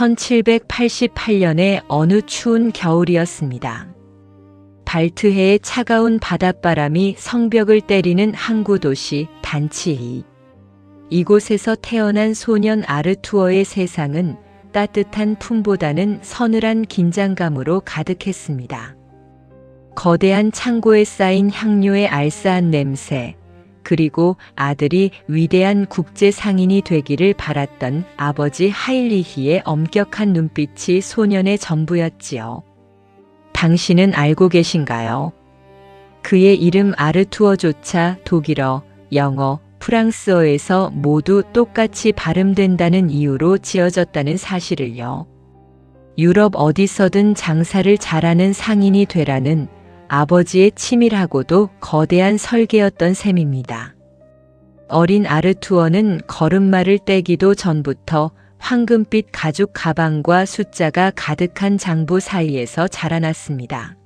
1788년의 어느 추운 겨울이었습니다. 발트해의 차가운 바닷바람이 성벽을 때리는 항구 도시 단치히. 이곳에서 태어난 소년 아르투어의 세상은 따뜻한 품보다는 서늘한 긴장감으로 가득했습니다. 거대한 창고에 쌓인 향료의 알싸한 냄새, 그리고 아들이 위대한 국제 상인이 되기를 바랐던 아버지 하일리히의 엄격한 눈빛이 소년의 전부였지요. 당신은 알고 계신가요? 그의 이름 아르투어조차 독일어, 영어, 프랑스어에서 모두 똑같이 발음된다는 이유로 지어졌다는 사실을요. 유럽 어디서든 장사를 잘하는 상인이 되라는 아버지의 치밀하고도 거대한 설계였던 셈입니다. 어린 아르투어는 걸음마를 떼기도 전부터 황금빛 가죽 가방과 숫자가 가득한 장부 사이에서 자라났습니다.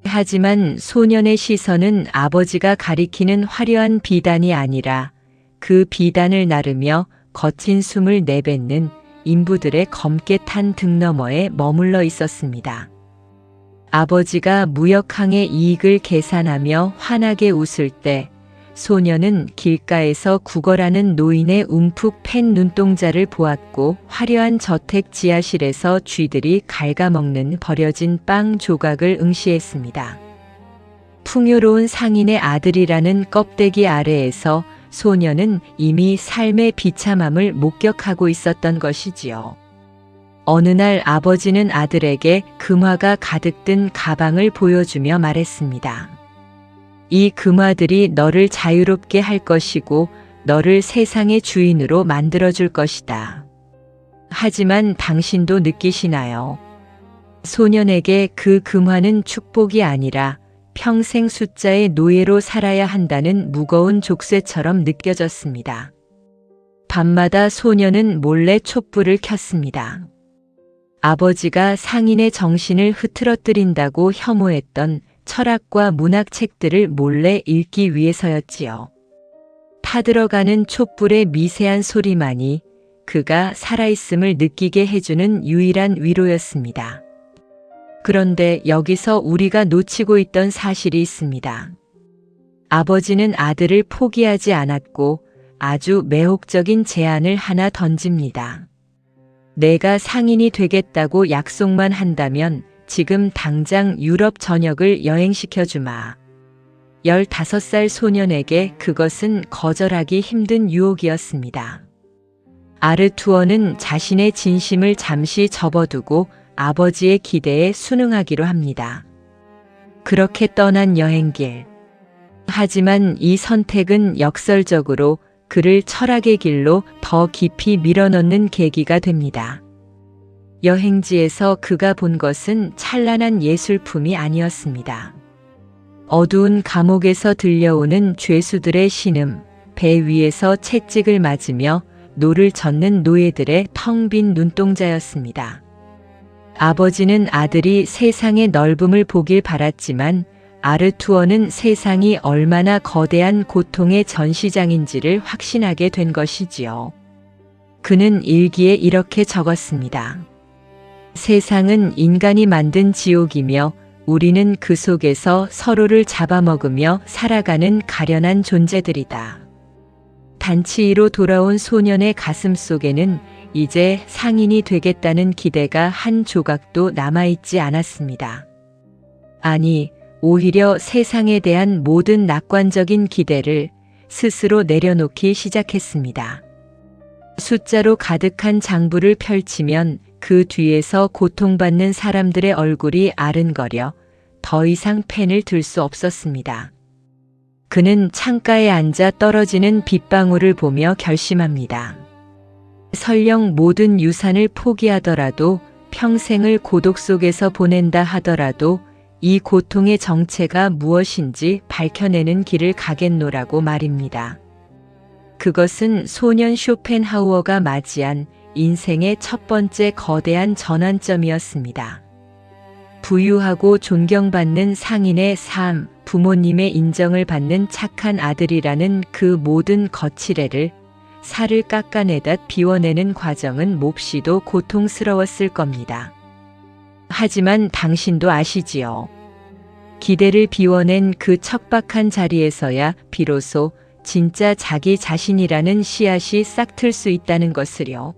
하지만 소년의 시선은 아버지가 가리키는 화려한 비단이 아니라 그 비단을 나르며 거친 숨을 내뱉는 인부들의 검게 탄 등 너머에 머물러 있었습니다. 아버지가 무역항의 이익을 계산하며 환하게 웃을 때 소년은 길가에서 구걸하는 노인의 움푹 팬 눈동자를 보았고 화려한 저택 지하실에서 쥐들이 갉아먹는 버려진 빵 조각을 응시했습니다. 풍요로운 상인의 아들이라는 껍데기 아래에서 소년은 이미 삶의 비참함을 목격하고 있었던 것이지요. 어느 날 아버지는 아들에게 금화가 가득 든 가방을 보여주며 말했습니다. 이 금화들이 너를 자유롭게 할 것이고 너를 세상의 주인으로 만들어줄 것이다. 하지만 당신도 느끼시나요? 소년에게 그 금화는 축복이 아니라 평생 숫자의 노예로 살아야 한다는 무거운 족쇄처럼 느껴졌습니다. 밤마다 소년은 몰래 촛불을 켰습니다. 아버지가 상인의 정신을 흐트러뜨린다고 혐오했던 철학과 문학 책들을 몰래 읽기 위해서였지요. 타들어가는 촛불의 미세한 소리만이 그가 살아있음을 느끼게 해주는 유일한 위로였습니다. 그런데 여기서 우리가 놓치고 있던 사실이 있습니다. 아버지는 아들을 포기하지 않았고 아주 매혹적인 제안을 하나 던집니다. 내가 상인이 되겠다고 약속만 한다면 지금 당장 유럽 전역을 여행시켜주마. 15살 소년에게 그것은 거절하기 힘든 유혹이었습니다. 아르투어는 자신의 진심을 잠시 접어두고 아버지의 기대에 순응하기로 합니다. 그렇게 떠난 여행길. 하지만 이 선택은 역설적으로 그를 철학의 길로 더 깊이 밀어넣는 계기가 됩니다. 여행지에서 그가 본 것은 찬란한 예술품이 아니었습니다. 어두운 감옥에서 들려오는 죄수들의 신음, 배 위에서 채찍을 맞으며 노를 젓는 노예들의 텅 빈 눈동자였습니다. 아버지는 아들이 세상의 넓음을 보길 바랐지만 아르투어는 세상이 얼마나 거대한 고통의 전시장인지를 확신하게 된 것이지요. 그는 일기에 이렇게 적었습니다. 세상은 인간이 만든 지옥이며 우리는 그 속에서 서로를 잡아먹으며 살아가는 가련한 존재들이다. 단치히로 돌아온 소년의 가슴 속에는 이제 상인이 되겠다는 기대가 한 조각도 남아있지 않았습니다. 아니, 오히려 세상에 대한 모든 낙관적인 기대를 스스로 내려놓기 시작했습니다. 숫자로 가득한 장부를 펼치면 그 뒤에서 고통받는 사람들의 얼굴이 아른거려 더 이상 펜을 들 수 없었습니다. 그는 창가에 앉아 떨어지는 빗방울을 보며 결심합니다. 설령 모든 유산을 포기하더라도 평생을 고독 속에서 보낸다 하더라도 이 고통의 정체가 무엇인지 밝혀내는 길을 가겠노라고 말입니다. 그것은 소년 쇼펜하우어가 맞이한 인생의 첫 번째 거대한 전환점이었습니다. 부유하고 존경받는 상인의 삶, 부모님의 인정을 받는 착한 아들이라는 그 모든 거칠애를 살을 깎아내다 비워내는 과정은 몹시도 고통스러웠을 겁니다. 하지만 당신도 아시지요. 기대를 비워낸 그 척박한 자리에서야 비로소 진짜 자기 자신이라는 씨앗이 싹틀 수 있다는 것을요.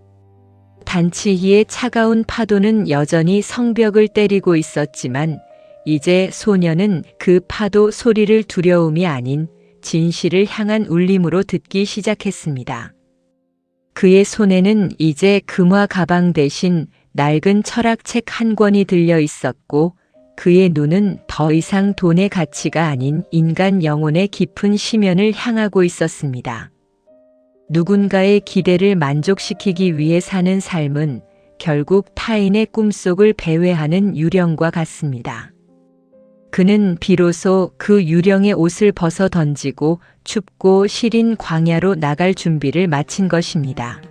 단치히의 차가운 파도는 여전히 성벽을 때리고 있었지만 이제 소녀는 그 파도 소리를 두려움이 아닌 진실을 향한 울림으로 듣기 시작했습니다. 그의 손에는 이제 금화 가방 대신 낡은 철학책 한 권이 들려 있었고 그의 눈은 더 이상 돈의 가치가 아닌 인간 영혼의 깊은 심연을 향하고 있었습니다. 누군가의 기대를 만족시키기 위해 사는 삶은 결국 타인의 꿈속을 배회하는 유령과 같습니다. 그는 비로소 그 유령의 옷을 벗어 던지고 춥고 시린 광야로 나갈 준비를 마친 것입니다.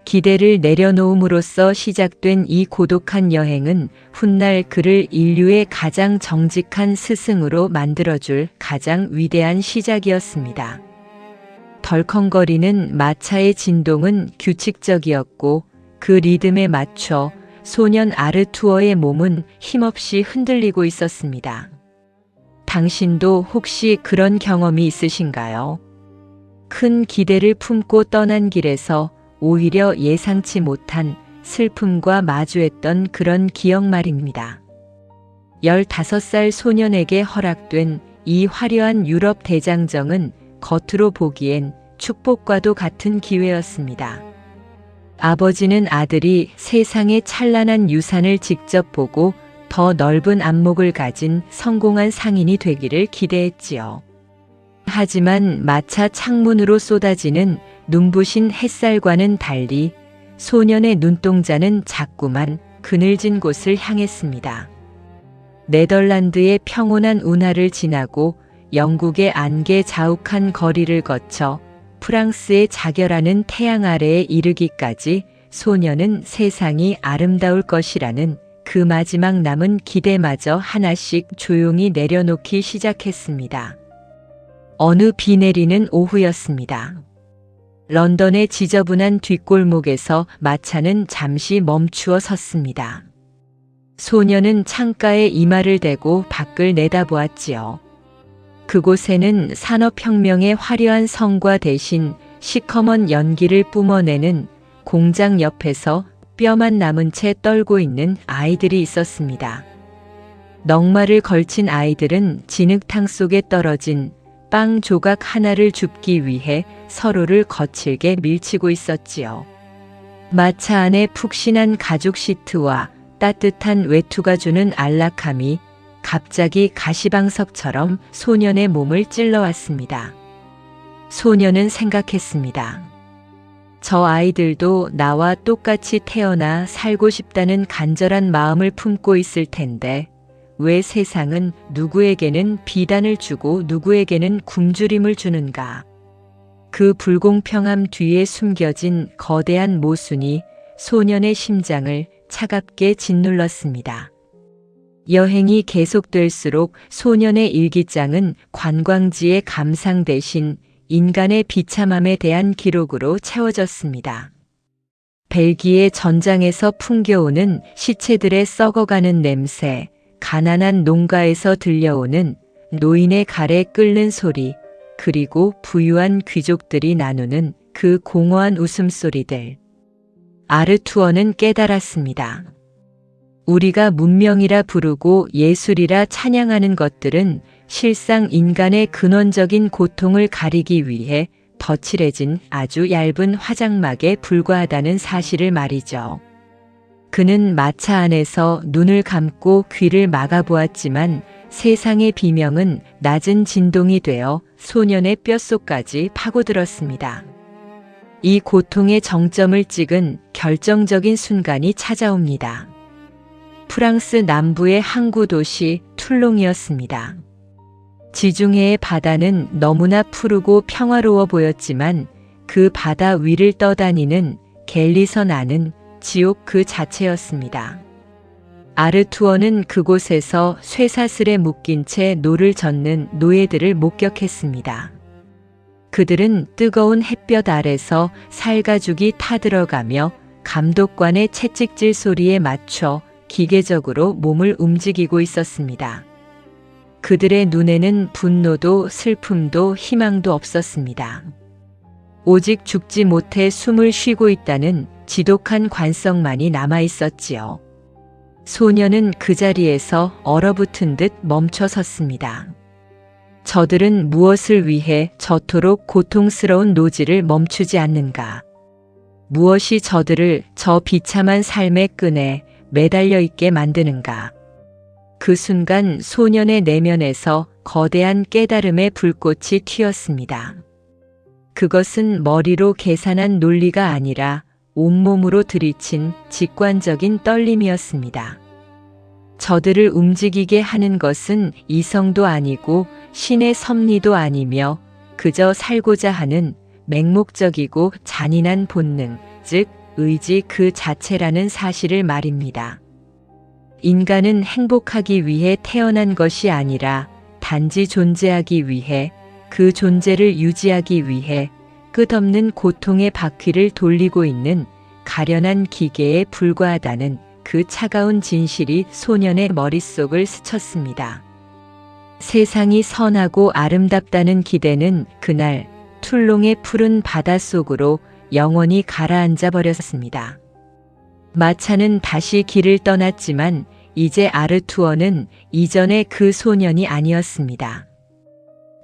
기대를 내려놓음으로써 시작된 이 고독한 여행은 훗날 그를 인류의 가장 정직한 스승으로 만들어줄 가장 위대한 시작이었습니다. 덜컹거리는 마차의 진동은 규칙적이었고 그 리듬에 맞춰 소년 아르투어의 몸은 힘없이 흔들리고 있었습니다. 당신도 혹시 그런 경험이 있으신가요? 큰 기대를 품고 떠난 길에서 오히려 예상치 못한 슬픔과 마주했던 그런 기억 말입니다. 15살 소년에게 허락된 이 화려한 유럽 대장정은 겉으로 보기엔 축복과도 같은 기회였습니다. 아버지는 아들이 세상의 찬란한 유산을 직접 보고 더 넓은 안목을 가진 성공한 상인이 되기를 기대했지요. 하지만 마차 창문으로 쏟아지는 눈부신 햇살과는 달리 소년의 눈동자는 자꾸만 그늘진 곳을 향했습니다. 네덜란드의 평온한 운하를 지나고 영국의 안개 자욱한 거리를 거쳐 프랑스의 자결하는 태양 아래에 이르기까지 소년은 세상이 아름다울 것이라는 그 마지막 남은 기대마저 하나씩 조용히 내려놓기 시작했습니다. 어느 비 내리는 오후였습니다. 런던의 지저분한 뒷골목에서 마차는 잠시 멈추어 섰습니다. 소년은 창가에 이마를 대고 밖을 내다보았지요. 그곳에는 산업혁명의 화려한 성과 대신 시커먼 연기를 뿜어내는 공장 옆에서 뼈만 남은 채 떨고 있는 아이들이 있었습니다. 넉마를 걸친 아이들은 진흙탕 속에 떨어진 빵 조각 하나를 줍기 위해 서로를 거칠게 밀치고 있었지요. 마차 안에 푹신한 가죽 시트와 따뜻한 외투가 주는 안락함이 갑자기 가시방석처럼 소년의 몸을 찔러왔습니다. 소년은 생각했습니다. 저 아이들도 나와 똑같이 태어나 살고 싶다는 간절한 마음을 품고 있을 텐데 왜 세상은 누구에게는 비단을 주고 누구에게는 굶주림을 주는가? 그 불공평함 뒤에 숨겨진 거대한 모순이 소년의 심장을 차갑게 짓눌렀습니다. 여행이 계속될수록 소년의 일기장은 관광지의 감상 대신 인간의 비참함에 대한 기록으로 채워졌습니다. 벨기에 전장에서 풍겨오는 시체들의 썩어가는 냄새, 가난한 농가에서 들려오는 노인의 갈에 끓는 소리, 그리고 부유한 귀족들이 나누는 그 공허한 웃음소리들. 아르투어는 깨달았습니다. 우리가 문명이라 부르고 예술이라 찬양하는 것들은 실상 인간의 근원적인 고통을 가리기 위해 덧칠해진 아주 얇은 화장막에 불과하다는 사실을 말이죠. 그는 마차 안에서 눈을 감고 귀를 막아보았지만 세상의 비명은 낮은 진동이 되어 소년의 뼛속까지 파고들었습니다. 이 고통의 정점을 찍은 결정적인 순간이 찾아옵니다. 프랑스 남부의 항구 도시 툴롱이었습니다. 지중해의 바다는 너무나 푸르고 평화로워 보였지만 그 바다 위를 떠다니는 갤리선 안은 지옥 그 자체였습니다. 아르투어는 그곳에서 쇠사슬에 묶인 채 노를 젓는 노예들을 목격했습니다. 그들은 뜨거운 햇볕 아래서 살가죽이 타들어가며 감독관의 채찍질 소리에 맞춰 기계적으로 몸을 움직이고 있었습니다. 그들의 눈에는 분노도 슬픔도 희망도 없었습니다. 오직 죽지 못해 숨을 쉬고 있다는 지독한 관성만이 남아 있었지요. 소녀는 그 자리에서 얼어붙은 듯 멈춰 섰습니다. 저들은 무엇을 위해 저토록 고통스러운 노지를 멈추지 않는가? 무엇이 저들을 저 비참한 삶의 끈에 매달려 있게 만드는가? 그 순간 소년의 내면에서 거대한 깨달음의 불꽃이 튀었습니다. 그것은 머리로 계산한 논리가 아니라 온몸으로 들이친 직관적인 떨림이었습니다. 저들을 움직이게 하는 것은 이성도 아니고 신의 섭리도 아니며 그저 살고자 하는 맹목적이고 잔인한 본능, 즉 의지 그 자체라는 사실을 말입니다. 인간은 행복하기 위해 태어난 것이 아니라 단지 존재하기 위해, 그 존재를 유지하기 위해 끝없는 고통의 바퀴를 돌리고 있는 가련한 기계에 불과하다는 그 차가운 진실이 소년의 머릿속을 스쳤습니다. 세상이 선하고 아름답다는 기대는 그날 툴롱의 푸른 바닷속으로 영원히 가라앉아 버렸습니다. 마차는 다시 길을 떠났지만 이제 아르투어는 이전의 그 소년이 아니었습니다.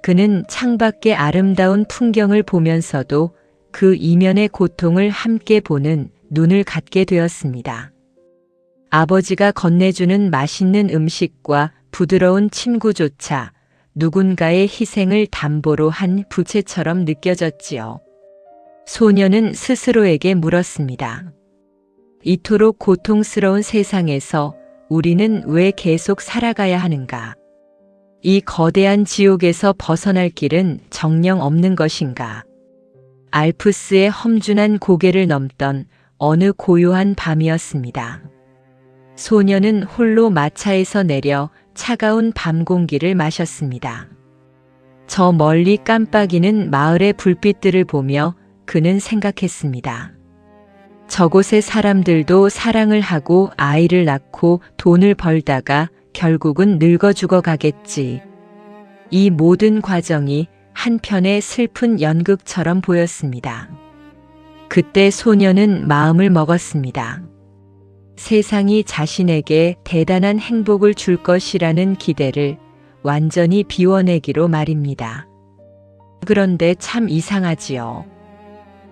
그는 창밖의 아름다운 풍경을 보면서도 그 이면의 고통을 함께 보는 눈을 갖게 되었습니다. 아버지가 건네주는 맛있는 음식과 부드러운 침구조차 누군가의 희생을 담보로 한 부채처럼 느껴졌지요. 소녀는 스스로에게 물었습니다. 이토록 고통스러운 세상에서 우리는 왜 계속 살아가야 하는가? 이 거대한 지옥에서 벗어날 길은 정녕 없는 것인가? 알프스의 험준한 고개를 넘던 어느 고요한 밤이었습니다. 소녀는 홀로 마차에서 내려 차가운 밤 공기를 마셨습니다. 저 멀리 깜빡이는 마을의 불빛들을 보며 그는 생각했습니다. 저곳의 사람들도 사랑을 하고 아이를 낳고 돈을 벌다가 결국은 늙어 죽어 가겠지. 이 모든 과정이 한편의 슬픈 연극처럼 보였습니다. 그때 소녀는 마음을 먹었습니다. 세상이 자신에게 대단한 행복을 줄 것이라는 기대를 완전히 비워내기로 말입니다. 그런데 참 이상하지요.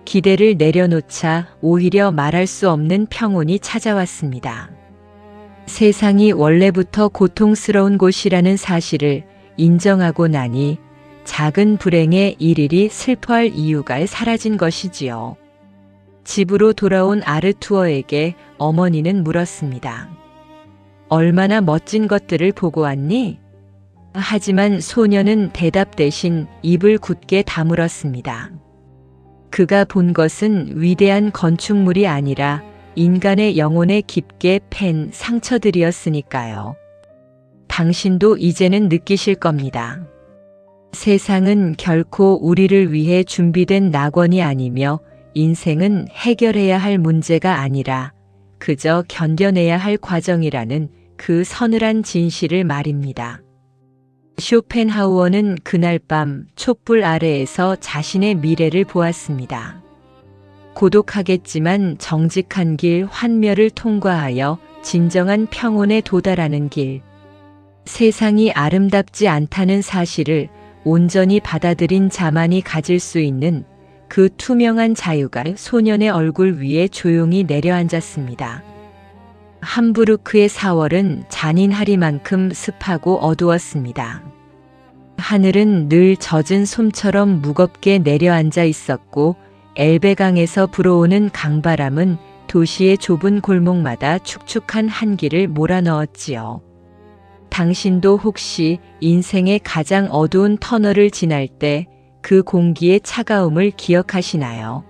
기대를 내려놓자 오히려 말할 수 없는 평온이 찾아왔습니다. 세상이 원래부터 고통스러운 곳이라는 사실을 인정하고 나니 작은 불행에 일일이 슬퍼할 이유가 사라진 것이지요. 집으로 돌아온 아르투어에게 어머니는 물었습니다. 얼마나 멋진 것들을 보고 왔니? 하지만 소녀는 대답 대신 입을 굳게 다물었습니다. 그가 본 것은 위대한 건축물이 아니라 인간의 영혼에 깊게 팬 상처들이었으니까요. 당신도 이제는 느끼실 겁니다. 세상은 결코 우리를 위해 준비된 낙원이 아니며 인생은 해결해야 할 문제가 아니라 그저 견뎌내야 할 과정이라는 그 서늘한 진실을 말입니다. 쇼펜하우어는 그날 밤 촛불 아래에서 자신의 미래를 보았습니다. 고독하겠지만 정직한 길 환멸을 통과하여 진정한 평온에 도달하는 길. 세상이 아름답지 않다는 사실을 온전히 받아들인 자만이 가질 수 있는 그 투명한 자유가 소년의 얼굴 위에 조용히 내려앉았습니다. 함부르크의 4월은 잔인하리만큼 습하고 어두웠습니다. 하늘은 늘 젖은 솜처럼 무겁게 내려앉아 있었고 엘베강에서 불어오는 강바람은 도시의 좁은 골목마다 축축한 한기를 몰아넣었지요. 당신도 혹시 인생의 가장 어두운 터널을 지날 때 그 공기의 차가움을 기억하시나요?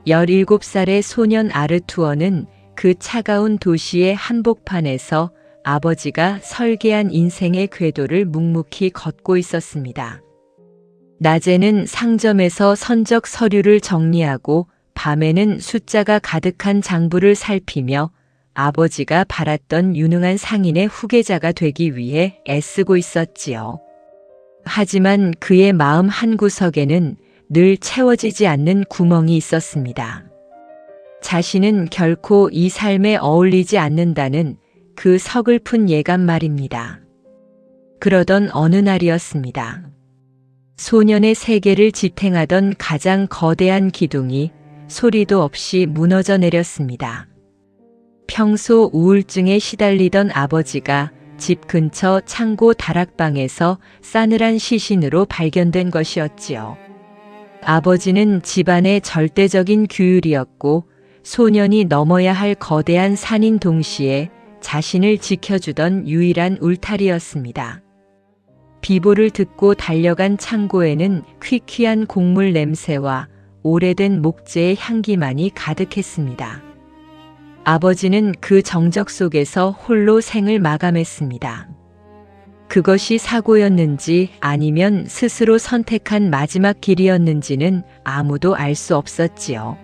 17살의 소년 아르투어는 그 차가운 도시의 한복판에서 아버지가 설계한 인생의 궤도를 묵묵히 걷고 있었습니다. 낮에는 상점에서 선적 서류를 정리하고 밤에는 숫자가 가득한 장부를 살피며 아버지가 바랐던 유능한 상인의 후계자가 되기 위해 애쓰고 있었지요. 하지만 그의 마음 한구석에는 늘 채워지지 않는 구멍이 있었습니다. 자신은 결코 이 삶에 어울리지 않는다는 그 서글픈 예감 말입니다. 그러던 어느 날이었습니다. 소년의 세계를 지탱하던 가장 거대한 기둥이 소리도 없이 무너져 내렸습니다. 평소 우울증에 시달리던 아버지가 집 근처 창고 다락방에서 싸늘한 시신으로 발견된 것이었지요. 아버지는 집안의 절대적인 규율이었고 소년이 넘어야 할 거대한 산인 동시에 자신을 지켜주던 유일한 울타리였습니다. 비보를 듣고 달려간 창고에는 퀴퀴한 곡물 냄새와 오래된 목재의 향기만이 가득했습니다. 아버지는 그 정적 속에서 홀로 생을 마감했습니다. 그것이 사고였는지 아니면 스스로 선택한 마지막 길이었는지는 아무도 알 수 없었지요.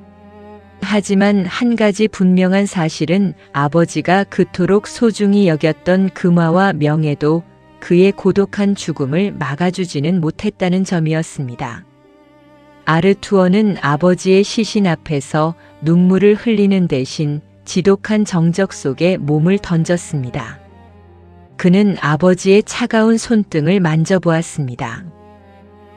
하지만 한 가지 분명한 사실은 아버지가 그토록 소중히 여겼던 금화와 명예도 그의 고독한 죽음을 막아주지는 못했다는 점이었습니다. 아르투어는 아버지의 시신 앞에서 눈물을 흘리는 대신 지독한 정적 속에 몸을 던졌습니다. 그는 아버지의 차가운 손등을 만져보았습니다.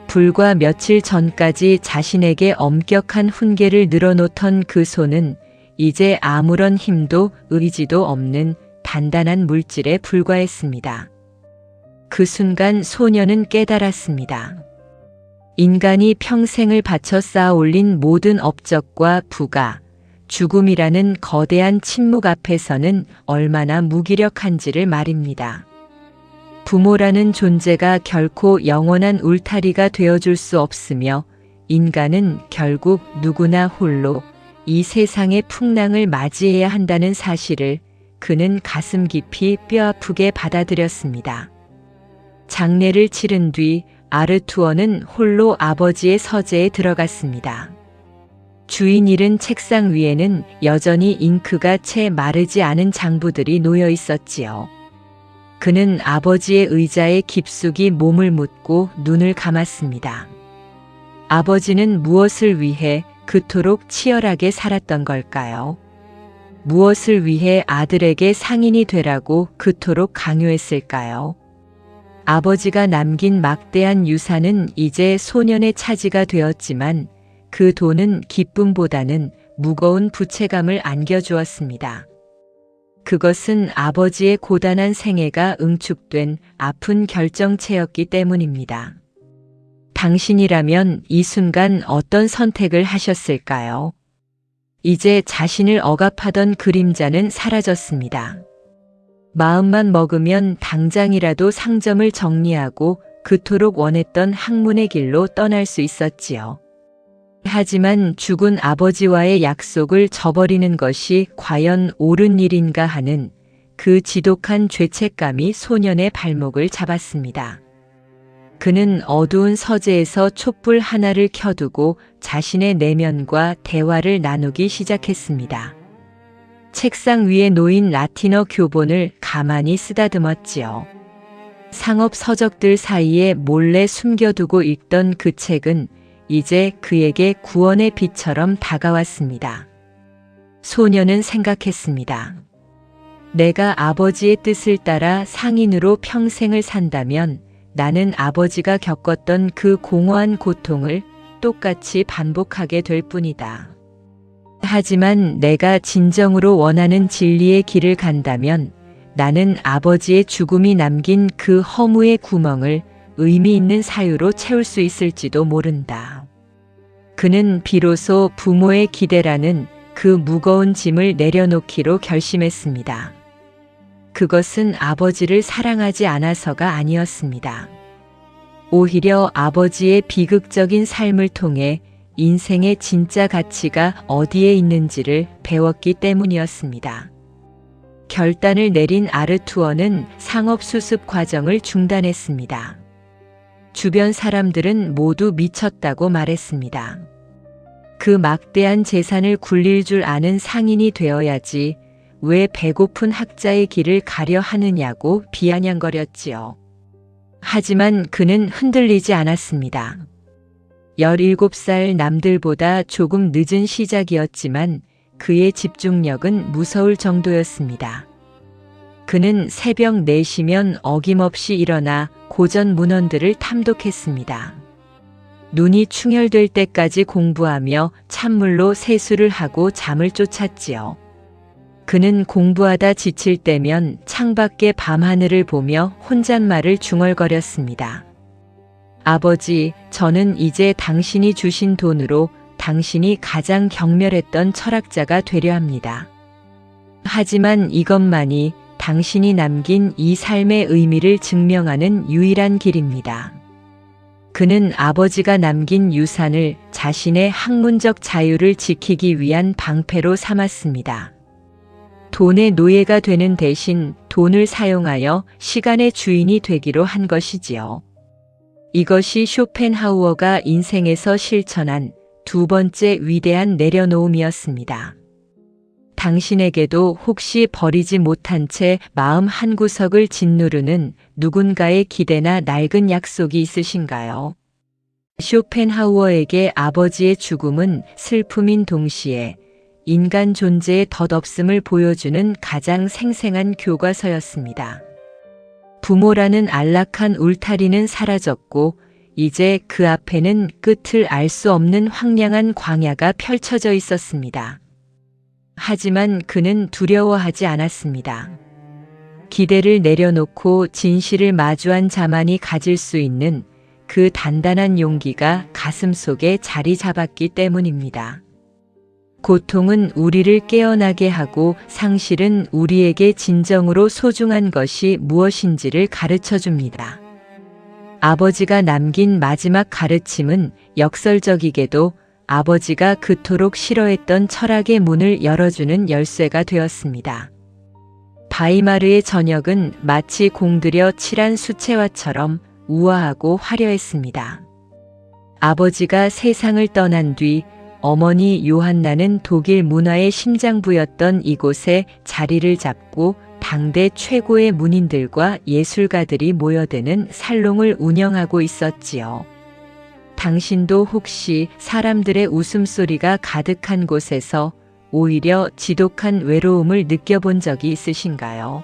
불과 며칠 전까지 자신에게 엄격한 훈계를 늘어놓던 그 손은 이제 아무런 힘도 의지도 없는 단단한 물질에 불과했습니다. 그 순간 소녀는 깨달았습니다. 인간이 평생을 바쳐 쌓아 올린 모든 업적과 부가 죽음이라는 거대한 침묵 앞에서는 얼마나 무기력한지를 말입니다. 부모라는 존재가 결코 영원한 울타리가 되어줄 수 없으며 인간은 결국 누구나 홀로 이 세상의 풍랑을 맞이해야 한다는 사실을 그는 가슴 깊이 뼈아프게 받아들였습니다. 장례를 치른 뒤 아르투어는 홀로 아버지의 서재에 들어갔습니다. 주인 잃은 책상 위에는 여전히 잉크가 채 마르지 않은 장부들이 놓여 있었지요. 그는 아버지의 의자에 깊숙이 몸을 묻고 눈을 감았습니다. 아버지는 무엇을 위해 그토록 치열하게 살았던 걸까요? 무엇을 위해 아들에게 상인이 되라고 그토록 강요했을까요? 아버지가 남긴 막대한 유산은 이제 소년의 차지가 되었지만 그 돈은 기쁨보다는 무거운 부채감을 안겨주었습니다. 그것은 아버지의 고단한 생애가 응축된 아픈 결정체였기 때문입니다. 당신이라면 이 순간 어떤 선택을 하셨을까요? 이제 자신을 억압하던 그림자는 사라졌습니다. 마음만 먹으면 당장이라도 상점을 정리하고 그토록 원했던 학문의 길로 떠날 수 있었지요. 하지만 죽은 아버지와의 약속을 저버리는 것이 과연 옳은 일인가 하는 그 지독한 죄책감이 소년의 발목을 잡았습니다. 그는 어두운 서재에서 촛불 하나를 켜두고 자신의 내면과 대화를 나누기 시작했습니다. 책상 위에 놓인 라틴어 교본을 가만히 쓰다듬었지요. 상업 서적들 사이에 몰래 숨겨두고 읽던 그 책은 이제 그에게 구원의 빛처럼 다가왔습니다. 소녀는 생각했습니다. 내가 아버지의 뜻을 따라 상인으로 평생을 산다면 나는 아버지가 겪었던 그 공허한 고통을 똑같이 반복하게 될 뿐이다. 하지만 내가 진정으로 원하는 진리의 길을 간다면 나는 아버지의 죽음이 남긴 그 허무의 구멍을 의미 있는 사유로 채울 수 있을지도 모른다. 그는 비로소 부모의 기대라는 그 무거운 짐을 내려놓기로 결심했습니다. 그것은 아버지를 사랑하지 않아서가 아니었습니다. 오히려 아버지의 비극적인 삶을 통해 인생의 진짜 가치가 어디에 있는지를 배웠기 때문이었습니다. 결단을 내린 아르투어는 상업 수습 과정을 중단했습니다. 주변 사람들은 모두 미쳤다고 말했습니다. 그 막대한 재산을 굴릴 줄 아는 상인이 되어야지 왜 배고픈 학자의 길을 가려 하느냐고 비아냥거렸지요. 하지만 그는 흔들리지 않았습니다. 17살 남들보다 조금 늦은 시작이었지만 그의 집중력은 무서울 정도였습니다. 그는 새벽 4시면 어김없이 일어나 고전 문헌들을 탐독했습니다. 눈이 충혈될 때까지 공부하며 찬물로 세수를 하고 잠을 쫓았지요. 그는 공부하다 지칠 때면 창밖의 밤하늘을 보며 혼잣말을 중얼거렸습니다. 아버지, 저는 이제 당신이 주신 돈으로 당신이 가장 경멸했던 철학자가 되려 합니다. 하지만 이것만이 당신이 남긴 이 삶의 의미를 증명하는 유일한 길입니다. 그는 아버지가 남긴 유산을 자신의 학문적 자유를 지키기 위한 방패로 삼았습니다. 돈의 노예가 되는 대신 돈을 사용하여 시간의 주인이 되기로 한 것이지요. 이것이 쇼펜하우어가 인생에서 실천한 두 번째 위대한 내려놓음이었습니다. 당신에게도 혹시 버리지 못한 채 마음 한구석을 짓누르는 누군가의 기대나 낡은 약속이 있으신가요? 쇼펜하우어에게 아버지의 죽음은 슬픔인 동시에 인간 존재의 덧없음을 보여주는 가장 생생한 교과서였습니다. 부모라는 안락한 울타리는 사라졌고 이제 그 앞에는 끝을 알 수 없는 황량한 광야가 펼쳐져 있었습니다. 하지만 그는 두려워하지 않았습니다. 기대를 내려놓고 진실을 마주한 자만이 가질 수 있는 그 단단한 용기가 가슴 속에 자리 잡았기 때문입니다. 고통은 우리를 깨어나게 하고 상실은 우리에게 진정으로 소중한 것이 무엇인지를 가르쳐 줍니다. 아버지가 남긴 마지막 가르침은 역설적이게도 아버지가 그토록 싫어했던 철학의 문을 열어주는 열쇠가 되었습니다. 바이마르의 저녁은 마치 공들여 칠한 수채화처럼 우아하고 화려했습니다. 아버지가 세상을 떠난 뒤 어머니 요한나는 독일 문화의 심장부였던 이곳에 자리를 잡고 당대 최고의 문인들과 예술가들이 모여드는 살롱을 운영하고 있었지요. 당신도 혹시 사람들의 웃음소리가 가득한 곳에서 오히려 지독한 외로움을 느껴본 적이 있으신가요?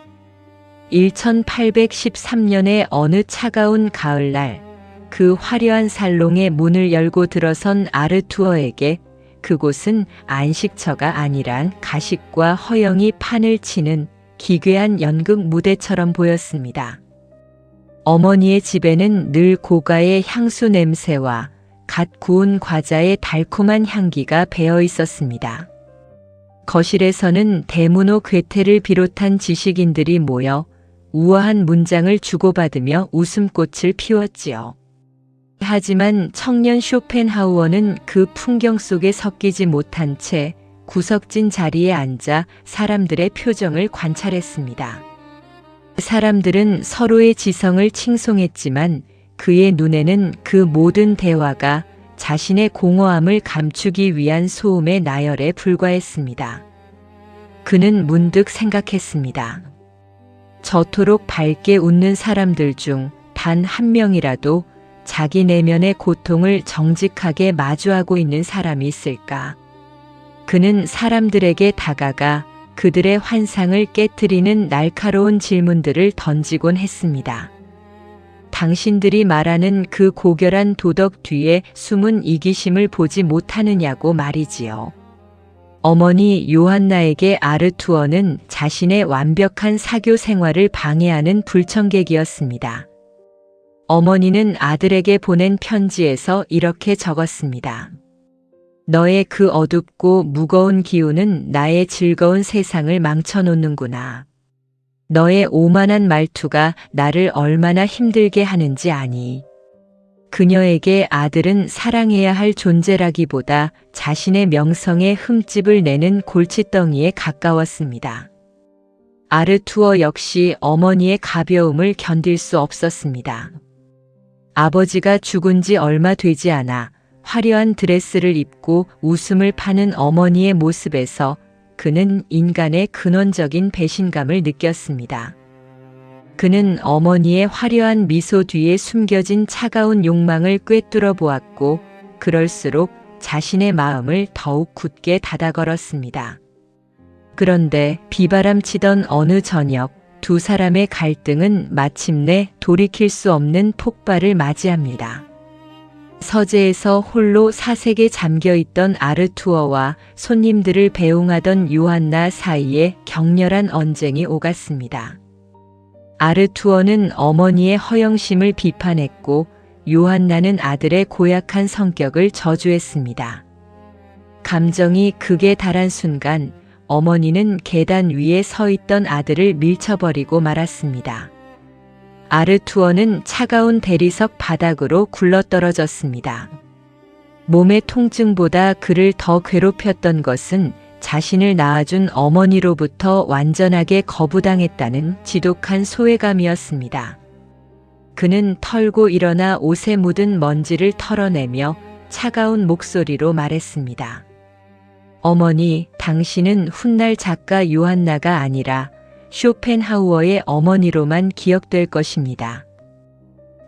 1813년의 어느 차가운 가을날, 그 화려한 살롱의 문을 열고 들어선 아르투어에게 그곳은 안식처가 아니란 가식과 허영이 판을 치는 기괴한 연극 무대처럼 보였습니다. 어머니의 집에는 늘 고가의 향수 냄새와 갓 구운 과자의 달콤한 향기가 배어 있었습니다. 거실에서는 대문호 괴테를 비롯한 지식인들이 모여 우아한 문장을 주고받으며 웃음꽃을 피웠지요. 하지만 청년 쇼펜하우어는 그 풍경 속에 섞이지 못한 채 구석진 자리에 앉아 사람들의 표정을 관찰했습니다. 사람들은 서로의 지성을 칭송했지만 그의 눈에는 그 모든 대화가 자신의 공허함을 감추기 위한 소음의 나열에 불과했습니다. 그는 문득 생각했습니다. 저토록 밝게 웃는 사람들 중 단 한 명이라도 자기 내면의 고통을 정직하게 마주하고 있는 사람이 있을까? 그는 사람들에게 다가가 그들의 환상을 깨트리는 날카로운 질문들을 던지곤 했습니다. 당신들이 말하는 그 고결한 도덕 뒤에 숨은 이기심을 보지 못하느냐고 말이지요. 어머니 요한나에게 아르투어는 자신의 완벽한 사교 생활을 방해하는 불청객이었습니다. 어머니는 아들에게 보낸 편지에서 이렇게 적었습니다. 너의 그 어둡고 무거운 기운은 나의 즐거운 세상을 망쳐놓는구나. 너의 오만한 말투가 나를 얼마나 힘들게 하는지 아니. 그녀에게 아들은 사랑해야 할 존재라기보다 자신의 명성에 흠집을 내는 골칫덩이에 가까웠습니다. 아르투어 역시 어머니의 가벼움을 견딜 수 없었습니다. 아버지가 죽은 지 얼마 되지 않아 화려한 드레스를 입고 웃음을 파는 어머니의 모습에서 그는 인간의 근원적인 배신감을 느꼈습니다. 그는 어머니의 화려한 미소 뒤에 숨겨진 차가운 욕망을 꿰뚫어 보았고, 그럴수록 자신의 마음을 더욱 굳게 닫아걸었습니다. 그런데 비바람치던 어느 저녁, 두 사람의 갈등은 마침내 돌이킬 수 없는 폭발을 맞이합니다. 서재에서 홀로 사색에 잠겨있던 아르투어와 손님들을 배웅하던 요한나 사이에 격렬한 언쟁이 오갔습니다. 아르투어는 어머니의 허영심을 비판했고, 요한나는 아들의 고약한 성격을 저주했습니다. 감정이 극에 달한 순간 어머니는 계단 위에 서 있던 아들을 밀쳐버리고 말았습니다. 아르투어는 차가운 대리석 바닥으로 굴러떨어졌습니다. 몸의 통증보다 그를 더 괴롭혔던 것은 자신을 낳아준 어머니로부터 완전하게 거부당했다는 지독한 소외감이었습니다. 그는 털고 일어나 옷에 묻은 먼지를 털어내며 차가운 목소리로 말했습니다. 어머니, 당신은 훗날 작가 요한나가 아니라 쇼펜하우어의 어머니로만 기억될 것입니다.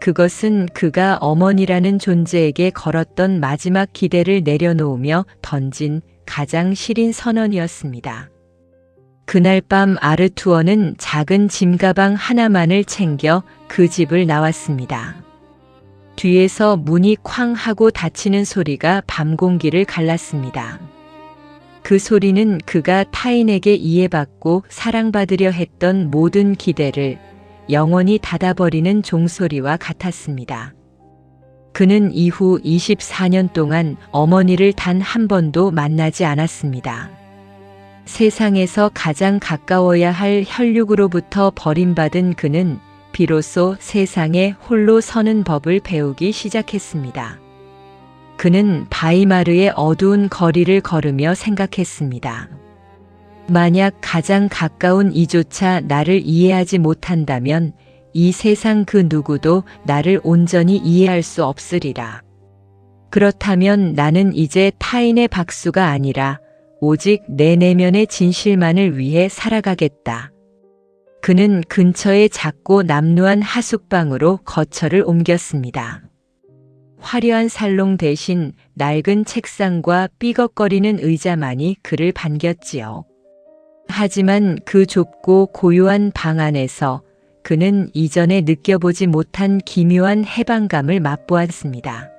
그것은 그가 어머니라는 존재에게 걸었던 마지막 기대를 내려놓으며 던진 가장 시린 선언이었습니다. 그날 밤 아르투어는 작은 짐가방 하나만을 챙겨 그 집을 나왔습니다. 뒤에서 문이 쾅 하고 닫히는 소리가 밤 공기를 갈랐습니다. 그 소리는 그가 타인에게 이해받고 사랑받으려 했던 모든 기대를 영원히 닫아버리는 종소리와 같았습니다. 그는 이후 24년 동안 어머니를 단 한 번도 만나지 않았습니다. 세상에서 가장 가까워야 할 혈육으로부터 버림받은 그는 비로소 세상에 홀로 서는 법을 배우기 시작했습니다. 그는 바이마르의 어두운 거리를 걸으며 생각했습니다. 만약 가장 가까운 이조차 나를 이해하지 못한다면 이 세상 그 누구도 나를 온전히 이해할 수 없으리라. 그렇다면 나는 이제 타인의 박수가 아니라 오직 내 내면의 진실만을 위해 살아가겠다. 그는 근처의 작고 남루한 하숙방으로 거처를 옮겼습니다. 화려한 살롱 대신 낡은 책상과 삐걱거리는 의자만이 그를 반겼지요. 하지만 그 좁고 고요한 방 안에서 그는 이전에 느껴보지 못한 기묘한 해방감을 맛보았습니다.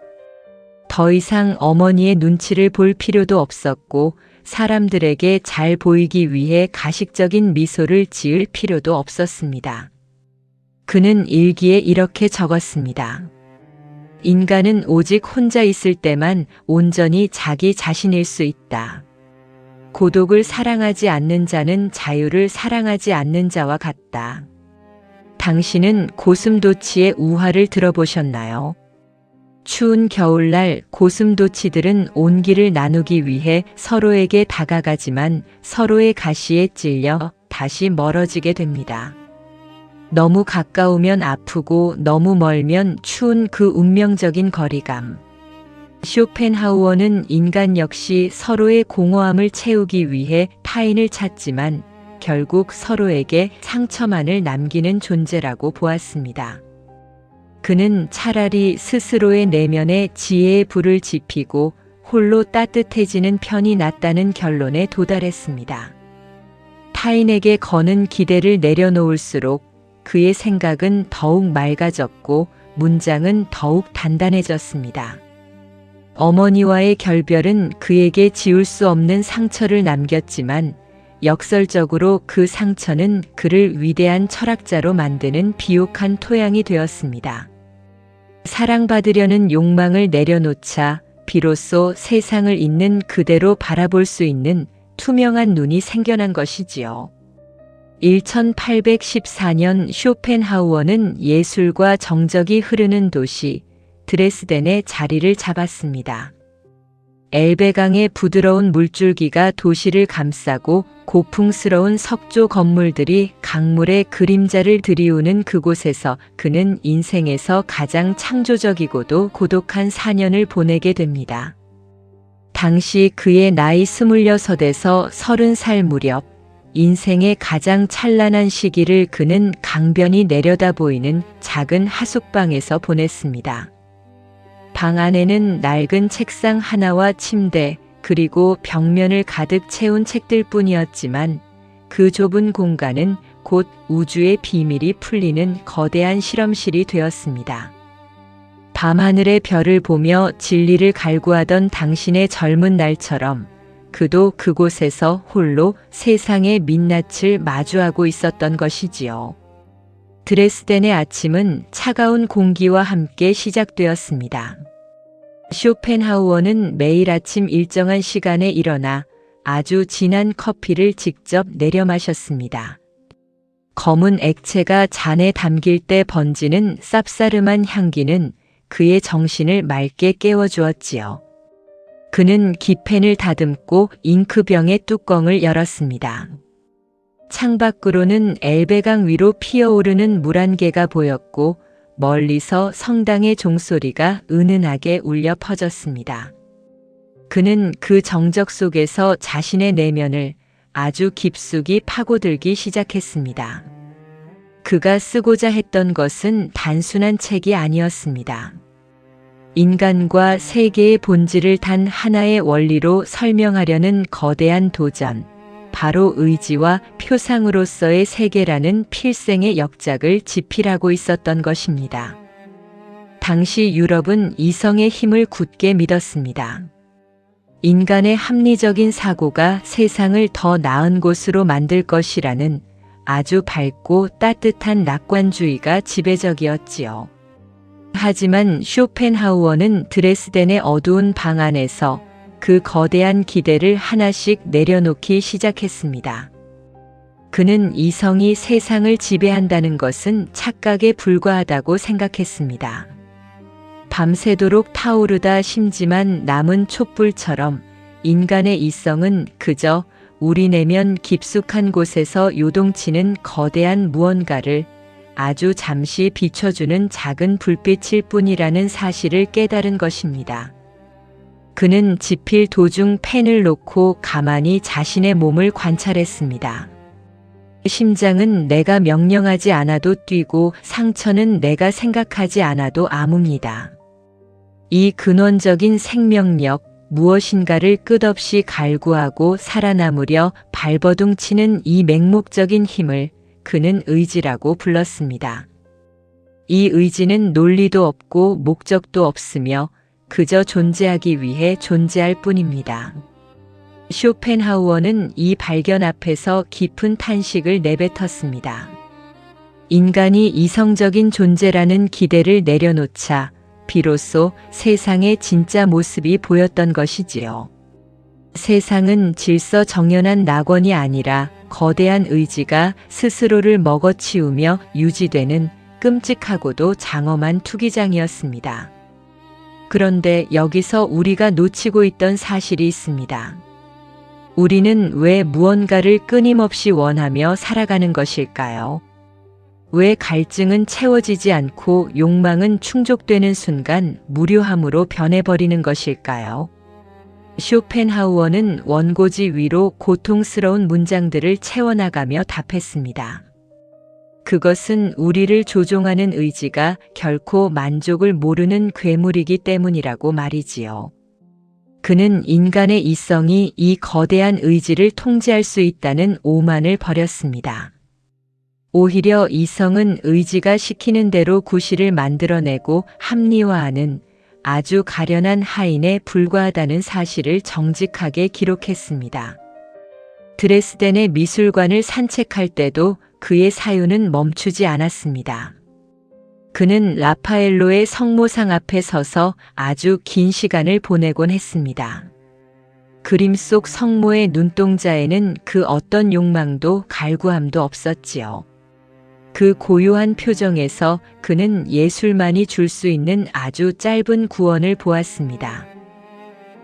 더 이상 어머니의 눈치를 볼 필요도 없었고, 사람들에게 잘 보이기 위해 가식적인 미소를 지을 필요도 없었습니다. 그는 일기에 이렇게 적었습니다. 인간은 오직 혼자 있을 때만 온전히 자기 자신일 수 있다. 고독을 사랑하지 않는 자는 자유를 사랑하지 않는 자와 같다. 당신은 고슴도치의 우화를 들어보셨나요? 추운 겨울날 고슴도치들은 온기를 나누기 위해 서로에게 다가가지만 서로의 가시에 찔려 다시 멀어지게 됩니다. 너무 가까우면 아프고 너무 멀면 추운 그 운명적인 거리감. 쇼펜하우어는 인간 역시 서로의 공허함을 채우기 위해 타인을 찾지만 결국 서로에게 상처만을 남기는 존재라고 보았습니다. 그는 차라리 스스로의 내면에 지혜의 불을 지피고 홀로 따뜻해지는 편이 낫다는 결론에 도달했습니다. 타인에게 거는 기대를 내려놓을수록 그의 생각은 더욱 맑아졌고 문장은 더욱 단단해졌습니다. 어머니와의 결별은 그에게 지울 수 없는 상처를 남겼지만 역설적으로 그 상처는 그를 위대한 철학자로 만드는 비옥한 토양이 되었습니다. 사랑받으려는 욕망을 내려놓자 비로소 세상을 있는 그대로 바라볼 수 있는 투명한 눈이 생겨난 것이지요. 1814년 쇼펜하우어는 예술과 정적이 흐르는 도시 드레스덴에 자리를 잡았습니다. 엘베강의 부드러운 물줄기가 도시를 감싸고 고풍스러운 석조 건물들이 강물의 그림자를 드리우는 그곳에서 그는 인생에서 가장 창조적이고도 고독한 4년을 보내게 됩니다. 당시 그의 나이 26에서 30살 무렵 인생의 가장 찬란한 시기를 그는 강변이 내려다 보이는 작은 하숙방에서 보냈습니다. 방 안에는 낡은 책상 하나와 침대, 그리고 벽면을 가득 채운 책들 뿐이었지만 그 좁은 공간은 곧 우주의 비밀이 풀리는 거대한 실험실이 되었습니다. 밤하늘의 별을 보며 진리를 갈구하던 당신의 젊은 날처럼 그도 그곳에서 홀로 세상의 민낯을 마주하고 있었던 것이지요. 드레스덴의 아침은 차가운 공기와 함께 시작되었습니다. 쇼펜하우어는 매일 아침 일정한 시간에 일어나 아주 진한 커피를 직접 내려 마셨습니다. 검은 액체가 잔에 담길 때 번지는 쌉싸름한 향기는 그의 정신을 맑게 깨워주었지요. 그는 기펜을 다듬고 잉크병의 뚜껑을 열었습니다. 창밖으로는 엘베강 위로 피어오르는 물안개가 보였고 멀리서 성당의 종소리가 은은하게 울려 퍼졌습니다. 그는 그 정적 속에서 자신의 내면을 아주 깊숙이 파고들기 시작했습니다. 그가 쓰고자 했던 것은 단순한 책이 아니었습니다. 인간과 세계의 본질을 단 하나의 원리로 설명하려는 거대한 도전, 바로 의지와 표상으로서의 세계라는 필생의 역작을 집필하고 있었던 것입니다. 당시 유럽은 이성의 힘을 굳게 믿었습니다. 인간의 합리적인 사고가 세상을 더 나은 곳으로 만들 것이라는 아주 밝고 따뜻한 낙관주의가 지배적이었지요. 하지만 쇼펜하우어는 드레스덴의 어두운 방 안에서 그 거대한 기대를 하나씩 내려놓기 시작했습니다. 그는 이성이 세상을 지배한다는 것은 착각에 불과하다고 생각했습니다. 밤새도록 타오르다 심지만 남은 촛불처럼 인간의 이성은 그저 우리 내면 깊숙한 곳에서 요동치는 거대한 무언가를 아주 잠시 비춰주는 작은 불빛일 뿐이라는 사실을 깨달은 것입니다. 그는 집필 도중 펜을 놓고 가만히 자신의 몸을 관찰했습니다. 심장은 내가 명령하지 않아도 뛰고 상처는 내가 생각하지 않아도 아뭅니다. 이 근원적인 생명력, 무엇인가를 끝없이 갈구하고 살아남으려 발버둥치는 이 맹목적인 힘을 그는 의지라고 불렀습니다. 이 의지는 논리도 없고 목적도 없으며 그저 존재하기 위해 존재할 뿐입니다. 쇼펜하우어는 이 발견 앞에서 깊은 탄식을 내뱉었습니다. 인간이 이성적인 존재라는 기대를 내려놓자 비로소 세상의 진짜 모습이 보였던 것이지요. 세상은 질서정연한 낙원이 아니라 거대한 의지가 스스로를 먹어치우며 유지되는 끔찍하고도 장엄한 투기장이었습니다. 그런데 여기서 우리가 놓치고 있던 사실이 있습니다. 우리는 왜 무언가를 끊임없이 원하며 살아가는 것일까요? 왜 갈증은 채워지지 않고 욕망은 충족되는 순간 무료함으로 변해버리는 것일까요? 쇼펜하우어는 원고지 위로 고통스러운 문장들을 채워나가며 답했습니다. 그것은 우리를 조종하는 의지가 결코 만족을 모르는 괴물이기 때문이라고 말이지요. 그는 인간의 이성이 이 거대한 의지를 통제할 수 있다는 오만을 버렸습니다. 오히려 이성은 의지가 시키는 대로 구실을 만들어내고 합리화하는 아주 가련한 하인에 불과하다는 사실을 정직하게 기록했습니다. 드레스덴의 미술관을 산책할 때도 그의 사유는 멈추지 않았습니다. 그는 라파엘로의 성모상 앞에 서서 아주 긴 시간을 보내곤 했습니다. 그림 속 성모의 눈동자에는 그 어떤 욕망도 갈구함도 없었지요. 그 고요한 표정에서 그는 예술만이 줄 수 있는 아주 짧은 구원을 보았습니다.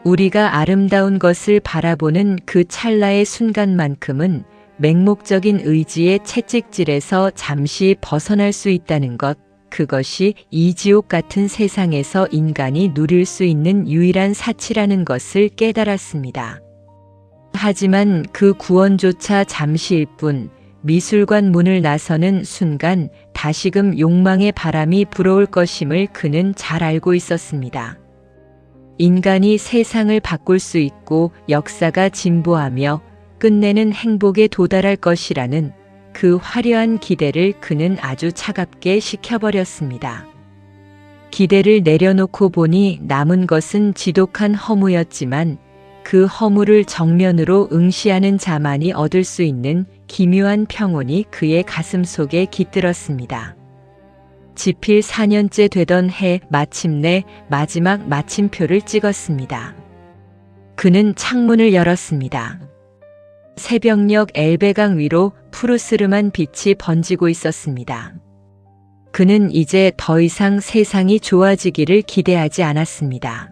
우리가 아름다운 것을 바라보는 그 찰나의 순간만큼은 맹목적인 의지의 채찍질에서 잠시 벗어날 수 있다는 것, 그것이 이 지옥 같은 세상에서 인간이 누릴 수 있는 유일한 사치라는 것을 깨달았습니다. 하지만 그 구원조차 잠시일 뿐, 미술관 문을 나서는 순간 다시금 욕망의 바람이 불어올 것임을 그는 잘 알고 있었습니다. 인간이 세상을 바꿀 수 있고 역사가 진보하며 끝내는 행복에 도달할 것이라는 그 화려한 기대를 그는 아주 차갑게 식혀버렸습니다. 기대를 내려놓고 보니 남은 것은 지독한 허무였지만 그 허무를 정면으로 응시하는 자만이 얻을 수 있는 기묘한 평온이 그의 가슴 속에 깃들었습니다. 집필 4년째 되던 해 마침내 마지막 마침표를 찍었습니다. 그는 창문을 열었습니다. 새벽녘 엘베강 위로 푸르스름한 빛이 번지고 있었습니다. 그는 이제 더 이상 세상이 좋아지기를 기대하지 않았습니다.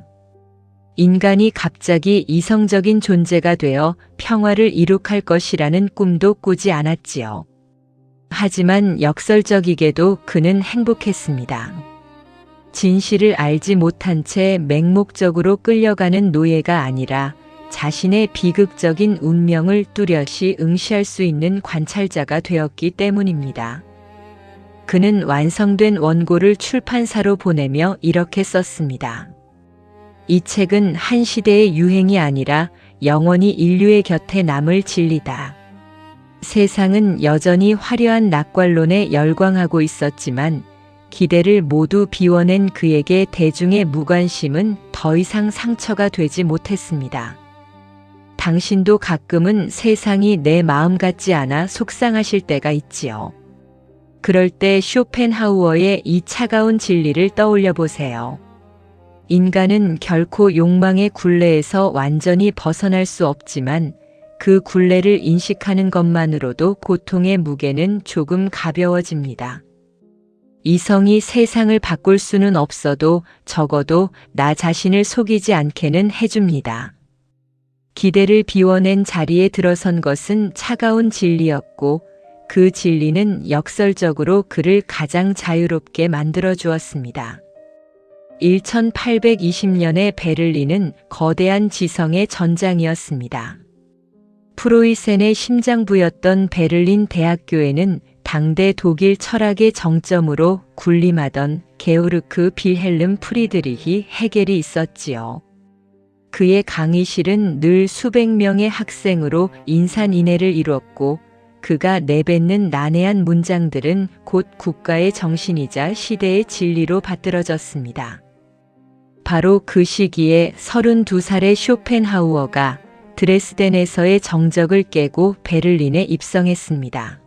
인간이 갑자기 이성적인 존재가 되어 평화를 이룩할 것이라는 꿈도 꾸지 않았지요. 하지만 역설적이게도 그는 행복했습니다. 진실을 알지 못한 채 맹목적으로 끌려가는 노예가 아니라 자신의 비극적인 운명을 뚜렷이 응시할 수 있는 관찰자가 되었기 때문입니다. 그는 완성된 원고를 출판사로 보내며 이렇게 썼습니다. 이 책은 한 시대의 유행이 아니라 영원히 인류의 곁에 남을 진리다. 세상은 여전히 화려한 낙관론에 열광하고 있었지만 기대를 모두 비워낸 그에게 대중의 무관심은 더 이상 상처가 되지 못했습니다. 당신도 가끔은 세상이 내 마음 같지 않아 속상하실 때가 있지요. 그럴 때 쇼펜하우어의 이 차가운 진리를 떠올려 보세요. 인간은 결코 욕망의 굴레에서 완전히 벗어날 수 없지만 그 굴레를 인식하는 것만으로도 고통의 무게는 조금 가벼워집니다. 이성이 세상을 바꿀 수는 없어도 적어도 나 자신을 속이지 않게는 해줍니다. 기대를 비워낸 자리에 들어선 것은 차가운 진리였고 그 진리는 역설적으로 그를 가장 자유롭게 만들어 주었습니다. 1820년의 베를린은 거대한 지성의 전장이었습니다. 프로이센의 심장부였던 베를린 대학교에는 당대 독일 철학의 정점으로 군림하던 게오르크 빌헬름 프리드리히 헤겔이 있었지요. 그의 강의실은 늘 수백 명의 학생으로 인산인해를 이루었고 그가 내뱉는 난해한 문장들은 곧 국가의 정신이자 시대의 진리로 받들어졌습니다. 바로 그 시기에 32살의 쇼펜하우어가 드레스덴에서의 정적을 깨고 베를린에 입성했습니다.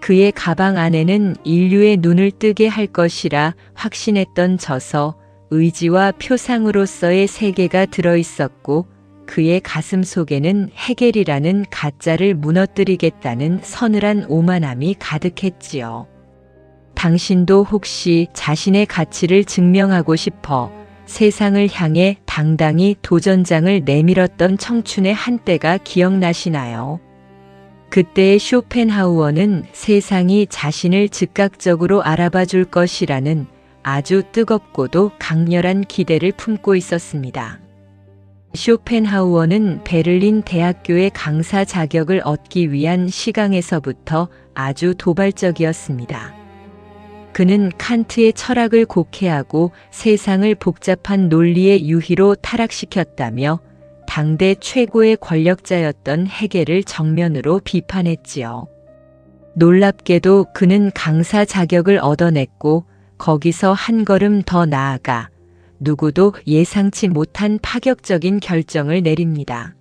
그의 가방 안에는 인류의 눈을 뜨게 할 것이라 확신했던 저서, 의지와 표상으로서의 세계가 들어있었고 그의 가슴 속에는 헤겔이라는 가짜를 무너뜨리겠다는 서늘한 오만함이 가득했지요. 당신도 혹시 자신의 가치를 증명하고 싶어 세상을 향해 당당히 도전장을 내밀었던 청춘의 한때가 기억나시나요? 그때의 쇼펜하우어는 세상이 자신을 즉각적으로 알아봐 줄 것이라는 아주 뜨겁고도 강렬한 기대를 품고 있었습니다. 쇼펜하우어는 베를린 대학교의 강사 자격을 얻기 위한 시강에서부터 아주 도발적이었습니다. 그는 칸트의 철학을 곡해하고 세상을 복잡한 논리의 유희로 타락시켰다며 당대 최고의 권력자였던 헤겔을 정면으로 비판했지요. 놀랍게도 그는 강사 자격을 얻어냈고 거기서 한 걸음 더 나아가 누구도 예상치 못한 파격적인 결정을 내립니다.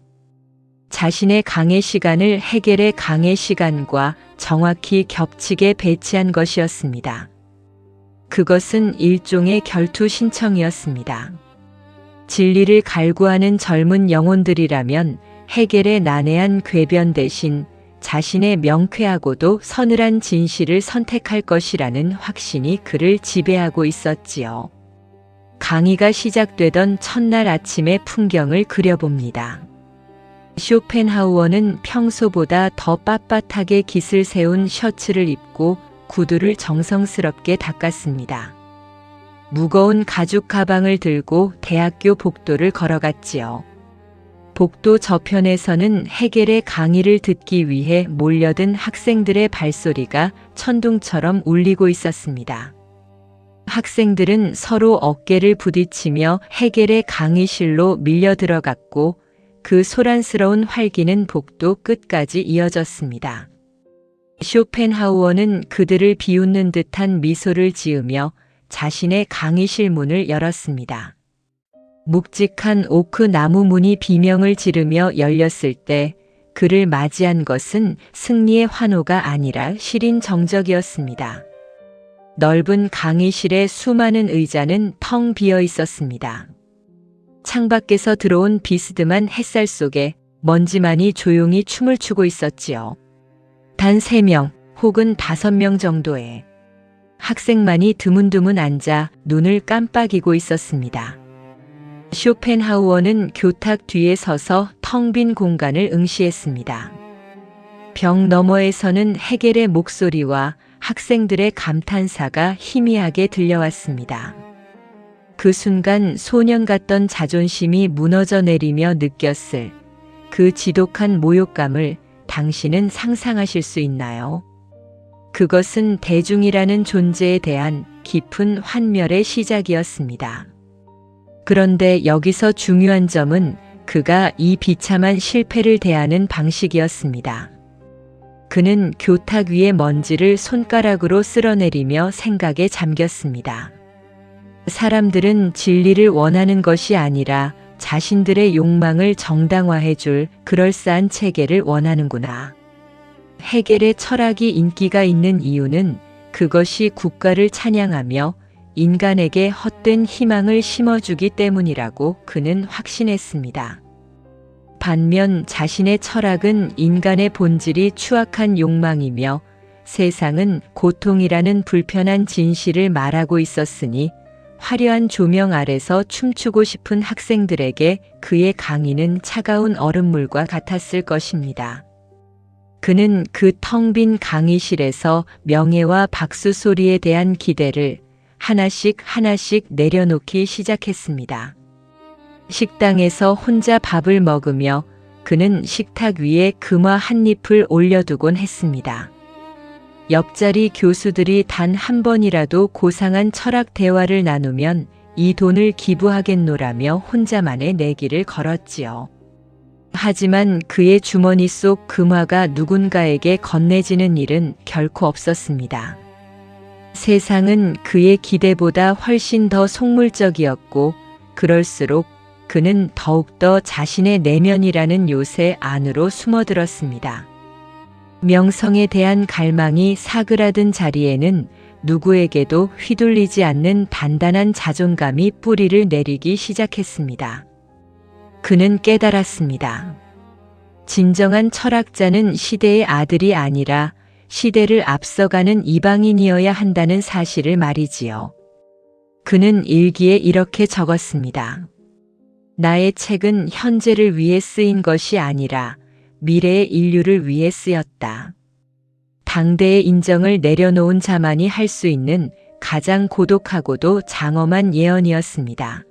자신의 강의 시간을 헤겔의 강의 시간과 정확히 겹치게 배치한 것이었습니다. 그것은 일종의 결투 신청이었습니다. 진리를 갈구하는 젊은 영혼들이라면 헤겔의 난해한 궤변 대신 자신의 명쾌하고도 서늘한 진실을 선택할 것이라는 확신이 그를 지배하고 있었지요. 강의가 시작되던 첫날 아침의 풍경을 그려봅니다. 쇼펜하우어는 평소보다 더 빳빳하게 깃을 세운 셔츠를 입고 구두를 정성스럽게 닦았습니다. 무거운 가죽 가방을 들고 대학교 복도를 걸어갔지요. 복도 저편에서는 헤겔의 강의를 듣기 위해 몰려든 학생들의 발소리가 천둥처럼 울리고 있었습니다. 학생들은 서로 어깨를 부딪히며 헤겔의 강의실로 밀려 들어갔고 그 소란스러운 활기는 복도 끝까지 이어졌습니다. 쇼펜하우어는 그들을 비웃는 듯한 미소를 지으며 자신의 강의실 문을 열었습니다. 묵직한 오크 나무 문이 비명을 지르며 열렸을 때 그를 맞이한 것은 승리의 환호가 아니라 시린 정적이었습니다. 넓은 강의실의 수많은 의자는 텅 비어 있었습니다. 창밖에서 들어온 비스듬한 햇살 속에 먼지만이 조용히 춤을 추고 있었지요. 단 3명 혹은 5명 정도의 학생만이 드문드문 앉아 눈을 깜빡이고 있었습니다. 쇼펜하우어는 교탁 뒤에 서서 텅 빈 공간을 응시했습니다. 벽 너머에서는 헤겔의 목소리와 학생들의 감탄사가 희미하게 들려왔습니다. 그 순간 소년 같던 자존심이 무너져 내리며 느꼈을 그 지독한 모욕감을 당신은 상상하실 수 있나요? 그것은 대중이라는 존재에 대한 깊은 환멸의 시작이었습니다. 그런데 여기서 중요한 점은 그가 이 비참한 실패를 대하는 방식이었습니다. 그는 교탁 위의 먼지를 손가락으로 쓸어내리며 생각에 잠겼습니다. 사람들은 진리를 원하는 것이 아니라 자신들의 욕망을 정당화해줄 그럴싸한 체계를 원하는구나. 헤겔의 철학이 인기가 있는 이유는 그것이 국가를 찬양하며 인간에게 헛된 희망을 심어주기 때문이라고 그는 확신했습니다. 반면 자신의 철학은 인간의 본질이 추악한 욕망이며 세상은 고통이라는 불편한 진실을 말하고 있었으니 화려한 조명 아래서 춤추고 싶은 학생들에게 그의 강의는 차가운 얼음물과 같았을 것입니다. 그는 그 텅 빈 강의실에서 명예와 박수 소리에 대한 기대를 하나씩 하나씩 내려놓기 시작했습니다. 식당에서 혼자 밥을 먹으며 그는 식탁 위에 금화 한 잎을 올려두곤 했습니다. 옆자리 교수들이 단 한 번이라도 고상한 철학 대화를 나누면 이 돈을 기부하겠노라며 혼자만의 내기를 걸었지요. 하지만 그의 주머니 속 금화가 누군가에게 건네지는 일은 결코 없었습니다. 세상은 그의 기대보다 훨씬 더 속물적이었고 그럴수록 그는 더욱더 자신의 내면이라는 요새 안으로 숨어들었습니다. 명성에 대한 갈망이 사그라든 자리에는 누구에게도 휘둘리지 않는 단단한 자존감이 뿌리를 내리기 시작했습니다. 그는 깨달았습니다. 진정한 철학자는 시대의 아들이 아니라 시대를 앞서가는 이방인이어야 한다는 사실을 말이지요. 그는 일기에 이렇게 적었습니다. 나의 책은 현재를 위해 쓰인 것이 아니라 미래의 인류를 위해 쓰였다. 당대의 인정을 내려놓은 자만이 할 수 있는 가장 고독하고도 장엄한 예언이었습니다.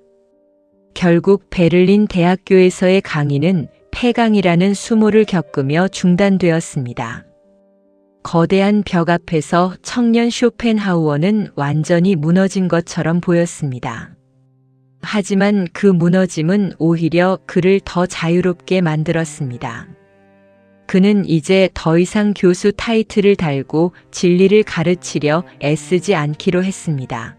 결국 베를린 대학교에서의 강의는 폐강이라는 수모를 겪으며 중단되었습니다. 거대한 벽 앞에서 청년 쇼펜하우어는 완전히 무너진 것처럼 보였습니다. 하지만 그 무너짐은 오히려 그를 더 자유롭게 만들었습니다. 그는 이제 더 이상 교수 타이틀을 달고 진리를 가르치려 애쓰지 않기로 했습니다.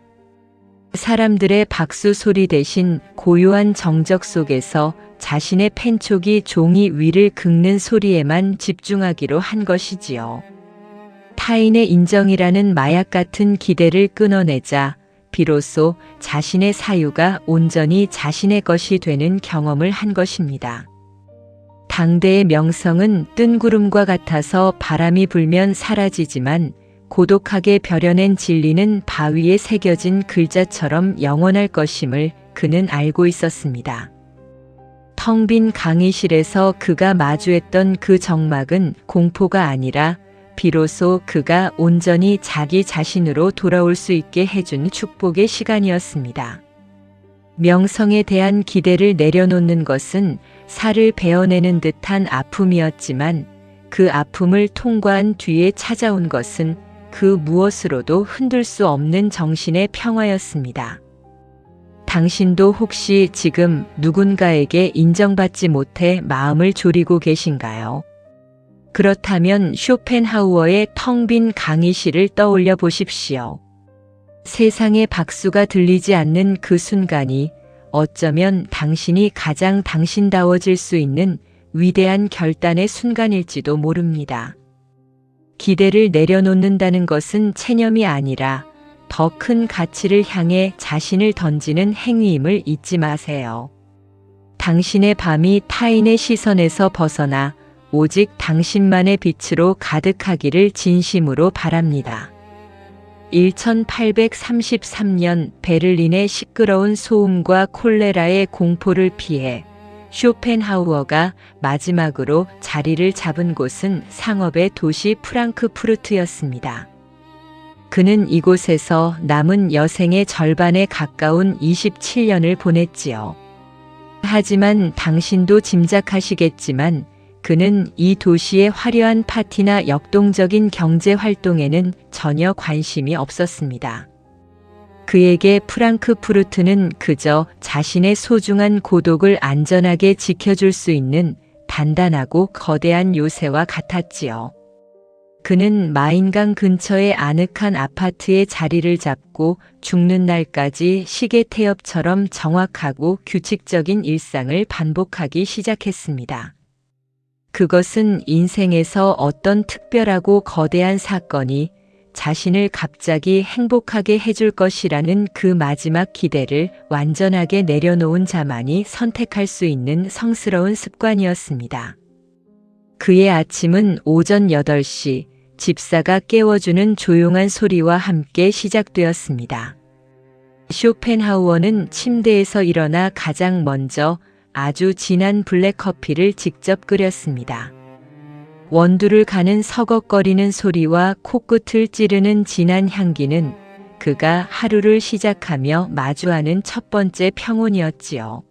사람들의 박수 소리 대신 고요한 정적 속에서 자신의 펜촉이 종이 위를 긁는 소리에만 집중하기로 한 것이지요. 타인의 인정이라는 마약 같은 기대를 끊어내자 비로소 자신의 사유가 온전히 자신의 것이 되는 경험을 한 것입니다. 당대의 명성은 뜬구름과 같아서 바람이 불면 사라지지만 고독하게 벼려낸 진리는 바위에 새겨진 글자처럼 영원할 것임을 그는 알고 있었습니다. 텅 빈 강의실에서 그가 마주했던 그 적막은 공포가 아니라 비로소 그가 온전히 자기 자신으로 돌아올 수 있게 해준 축복의 시간이었습니다. 명성에 대한 기대를 내려놓는 것은 살을 베어내는 듯한 아픔이었지만 그 아픔을 통과한 뒤에 찾아온 것은 그 무엇으로도 흔들 수 없는 정신의 평화였습니다. 당신도 혹시 지금 누군가에게 인정받지 못해 마음을 졸이고 계신가요? 그렇다면 쇼펜하우어의 텅 빈 강의실을 떠올려 보십시오. 세상의 박수가 들리지 않는 그 순간이 어쩌면 당신이 가장 당신다워질 수 있는 위대한 결단의 순간일지도 모릅니다. 기대를 내려놓는다는 것은 체념이 아니라 더 큰 가치를 향해 자신을 던지는 행위임을 잊지 마세요. 당신의 밤이 타인의 시선에서 벗어나 오직 당신만의 빛으로 가득하기를 진심으로 바랍니다. 1833년 베를린의 시끄러운 소음과 콜레라의 공포를 피해 쇼펜하우어가 마지막으로 자리를 잡은 곳은 상업의 도시 프랑크푸르트였습니다. 그는 이곳에서 남은 여생의 절반에 가까운 27년을 보냈지요. 하지만 당신도 짐작하시겠지만 그는 이 도시의 화려한 파티나 역동적인 경제 활동에는 전혀 관심이 없었습니다. 그에게 프랑크푸르트는 그저 자신의 소중한 고독을 안전하게 지켜줄 수 있는 단단하고 거대한 요새와 같았지요. 그는 마인강 근처의 아늑한 아파트에 자리를 잡고 죽는 날까지 시계 태엽처럼 정확하고 규칙적인 일상을 반복하기 시작했습니다. 그것은 인생에서 어떤 특별하고 거대한 사건이 자신을 갑자기 행복하게 해줄 것이라는 그 마지막 기대를 완전하게 내려놓은 자만이 선택할 수 있는 성스러운 습관이었습니다. 그의 아침은 오전 8시 집사가 깨워주는 조용한 소리와 함께 시작되었습니다. 쇼펜하우어는 침대에서 일어나 가장 먼저 아주 진한 블랙커피를 직접 끓였습니다. 원두를 가는 서걱거리는 소리와 코끝을 찌르는 진한 향기는 그가 하루를 시작하며 마주하는 첫 번째 평온이었지요.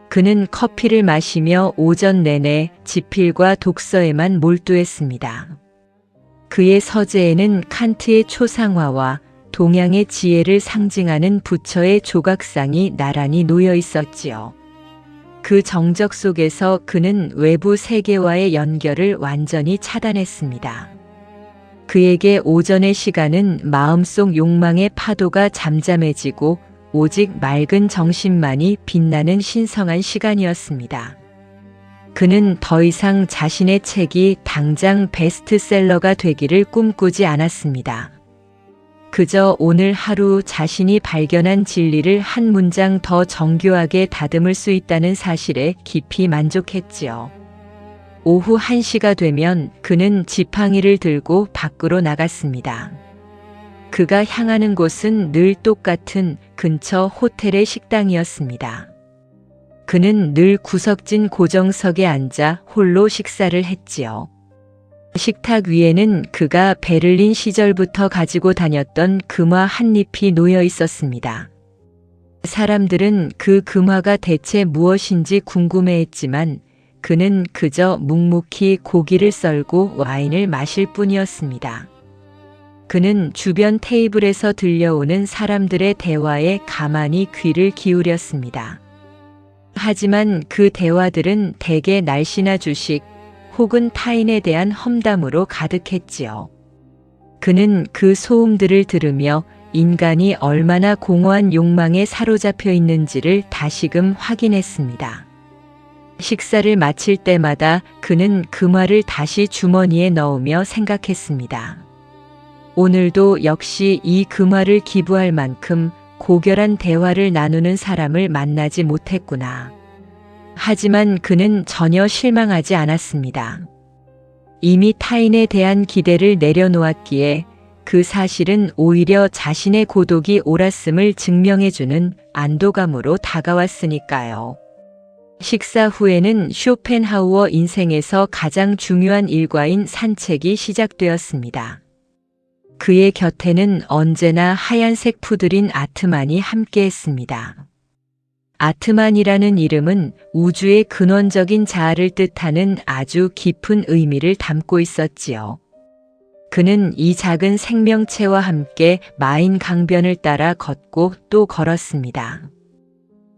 그는 커피를 마시며 오전 내내 지필과 독서에만 몰두했습니다. 그의 서재에는 칸트의 초상화와 동양의 지혜를 상징하는 부처의 조각상이 나란히 놓여 있었지요. 그 정적 속에서 그는 외부 세계와의 연결을 완전히 차단했습니다. 그에게 오전의 시간은 마음속 욕망의 파도가 잠잠해지고 오직 맑은 정신만이 빛나는 신성한 시간이었습니다. 그는 더 이상 자신의 책이 당장 베스트셀러가 되기를 꿈꾸지 않았습니다. 그저 오늘 하루 자신이 발견한 진리를 한 문장 더 정교하게 다듬을 수 있다는 사실에 깊이 만족했지요. 오후 1시가 되면 그는 지팡이를 들고 밖으로 나갔습니다. 그가 향하는 곳은 늘 똑같은 근처 호텔의 식당이었습니다. 그는 늘 구석진 고정석에 앉아 홀로 식사를 했지요. 식탁 위에는 그가 베를린 시절부터 가지고 다녔던 금화 한 잎이 놓여 있었습니다. 사람들은 그 금화가 대체 무엇인지 궁금해했지만 그는 그저 묵묵히 고기를 썰고 와인을 마실 뿐이었습니다. 그는 주변 테이블에서 들려오는 사람들의 대화에 가만히 귀를 기울였습니다. 하지만 그 대화들은 대개 날씨나 주식, 혹은 타인에 대한 험담으로 가득했지요. 그는 그 소음들을 들으며 인간이 얼마나 공허한 욕망에 사로잡혀 있는지를 다시금 확인했습니다. 식사를 마칠 때마다 그는 금화를 다시 주머니에 넣으며 생각했습니다. 오늘도 역시 이 금화를 기부할 만큼 고결한 대화를 나누는 사람을 만나지 못했구나. 하지만 그는 전혀 실망하지 않았습니다. 이미 타인에 대한 기대를 내려놓았기에 그 사실은 오히려 자신의 고독이 옳았음을 증명해주는 안도감으로 다가왔으니까요. 식사 후에는 쇼펜하우어 인생에서 가장 중요한 일과인 산책이 시작되었습니다. 그의 곁에는 언제나 하얀색 푸들인 아트만이 함께했습니다. 아트만이라는 이름은 우주의 근원적인 자아를 뜻하는 아주 깊은 의미를 담고 있었지요. 그는 이 작은 생명체와 함께 마인 강변을 따라 걷고 또 걸었습니다.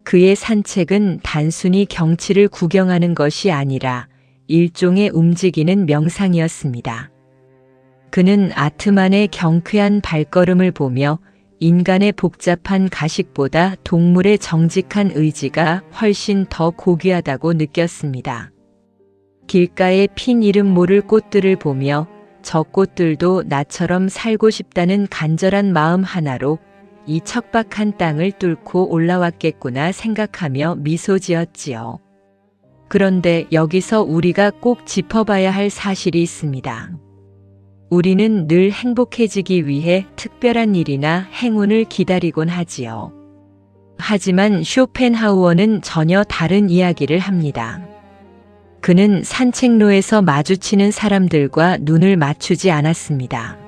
그의 산책은 단순히 경치를 구경하는 것이 아니라 일종의 움직이는 명상이었습니다. 그는 아트만의 경쾌한 발걸음을 보며 인간의 복잡한 가식보다 동물의 정직한 의지가 훨씬 더 고귀하다고 느꼈습니다. 길가에 핀 이름 모를 꽃들을 보며 저 꽃들도 나처럼 살고 싶다는 간절한 마음 하나로 이 척박한 땅을 뚫고 올라왔겠구나 생각하며 미소 지었지요. 그런데 여기서 우리가 꼭 짚어봐야 할 사실이 있습니다. 우리는 늘 행복해지기 위해 특별한 일이나 행운을 기다리곤 하지요. 하지만 쇼펜하우어는 전혀 다른 이야기를 합니다. 그는 산책로에서 마주치는 사람들과 눈을 맞추지 않았습니다.